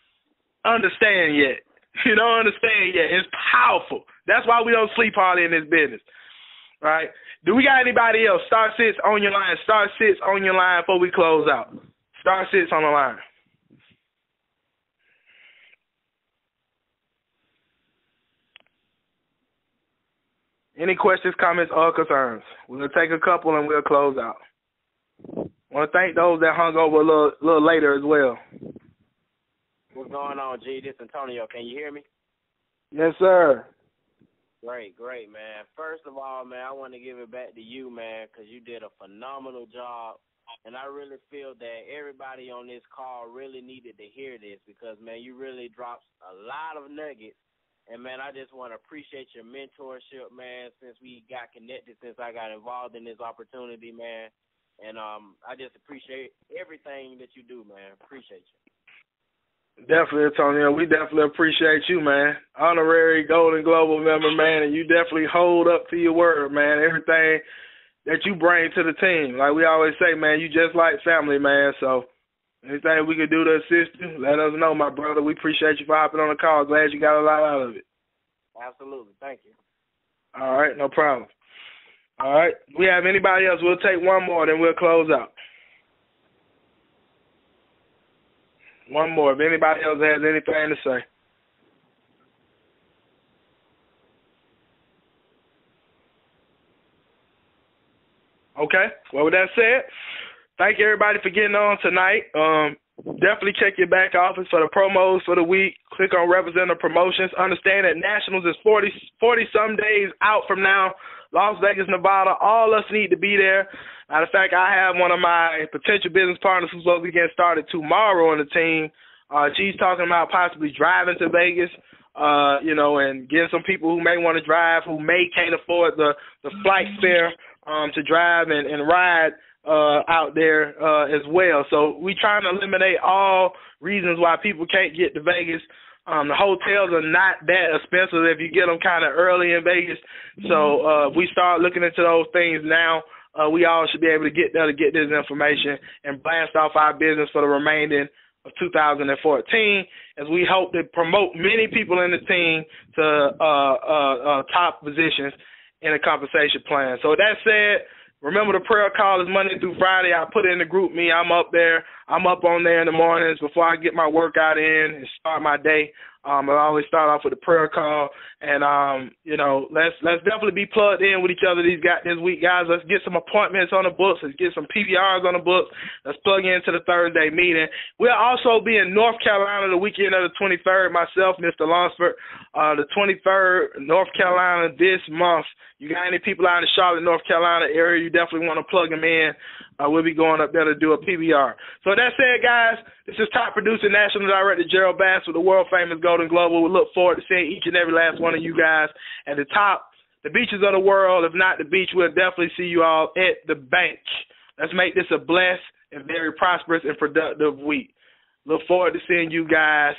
understand yet. You don't understand yet. It's powerful. That's why we don't sleep hardly in this business. Right? Do we got anybody else? Star 6 on your line. Star 6 on your line before we close out. Star 6 on the line. Any questions, comments, or concerns? We'll take a couple and we'll close out. I want to thank those that hung over a little later as well. What's going on, G? This is Antonio. Can you hear me? Yes, sir. Great, man. First of all, man, I want to give it back to you, man, because you did a phenomenal job. And I really feel that everybody on this call really needed to hear this because, man, you really dropped a lot of nuggets. And, man, I just want to appreciate your mentorship, man, since we got connected, since I got involved in this opportunity, man. And I just appreciate everything that you do, man. Appreciate you. Definitely, Antonio. We definitely appreciate you, man. Honorary Golden Global member, man, and you definitely hold up to your word, man. Everything that you bring to the team. Like we always say, man, you just like family, man. So anything we can do to assist you, let us know, my brother. We appreciate you for hopping on the call. Glad you got a lot out of it. Absolutely. Thank you. All right, no problem. All right. We have anybody else? We'll take one more, then we'll close out. One more. If anybody else has anything to say. Okay. Well, with that said, thank you, everybody, for getting on tonight. Definitely check your back office for the promos for the week. Click on Representative Promotions. Understand that Nationals is 40-some days out from now. Las Vegas, Nevada, all us need to be there. Matter of fact, I have one of my potential business partners who's supposed to be getting started tomorrow on the team. She's talking about possibly driving to Vegas, and getting some people who may want to drive, who may can't afford the flight fare to drive and ride out there as well. So we trying to eliminate all reasons why people can't get to Vegas. The hotels are not that expensive if you get them kind of early in Vegas. So if we start looking into those things now, we all should be able to get there to get this information and blast off our business for the remaining of 2014, as we hope to promote many people in the team to top positions in the compensation plan. So with that said, remember the prayer call is Monday through Friday. I put it in the group me. I'm up there. I'm up on there in the mornings before I get my workout in and start my day. I always start off with a prayer call, and let's definitely be plugged in with each other this week, guys. Let's get some appointments on the books. Let's get some PBRs on the books. Let's plug into the Thursday meeting. We'll also be in North Carolina the weekend of the 23rd. Myself, Mr. Lunsford, the 23rd, North Carolina this month. You got any people out in the Charlotte, North Carolina area, you definitely want to plug them in. We'll be going up there to do a PBR. So that said, guys, this is top producer, National Director Gerald Bass with the world-famous Golden Global. We look forward to seeing each and every last one of you guys at the top, the beaches of the world. If not the beach, we'll definitely see you all at the bank. Let's make this a blessed and very prosperous and productive week. Look forward to seeing you guys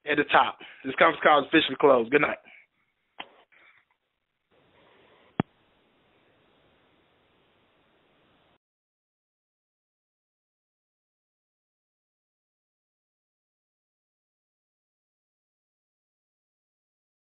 at the top. This conference call is officially closed. Good night.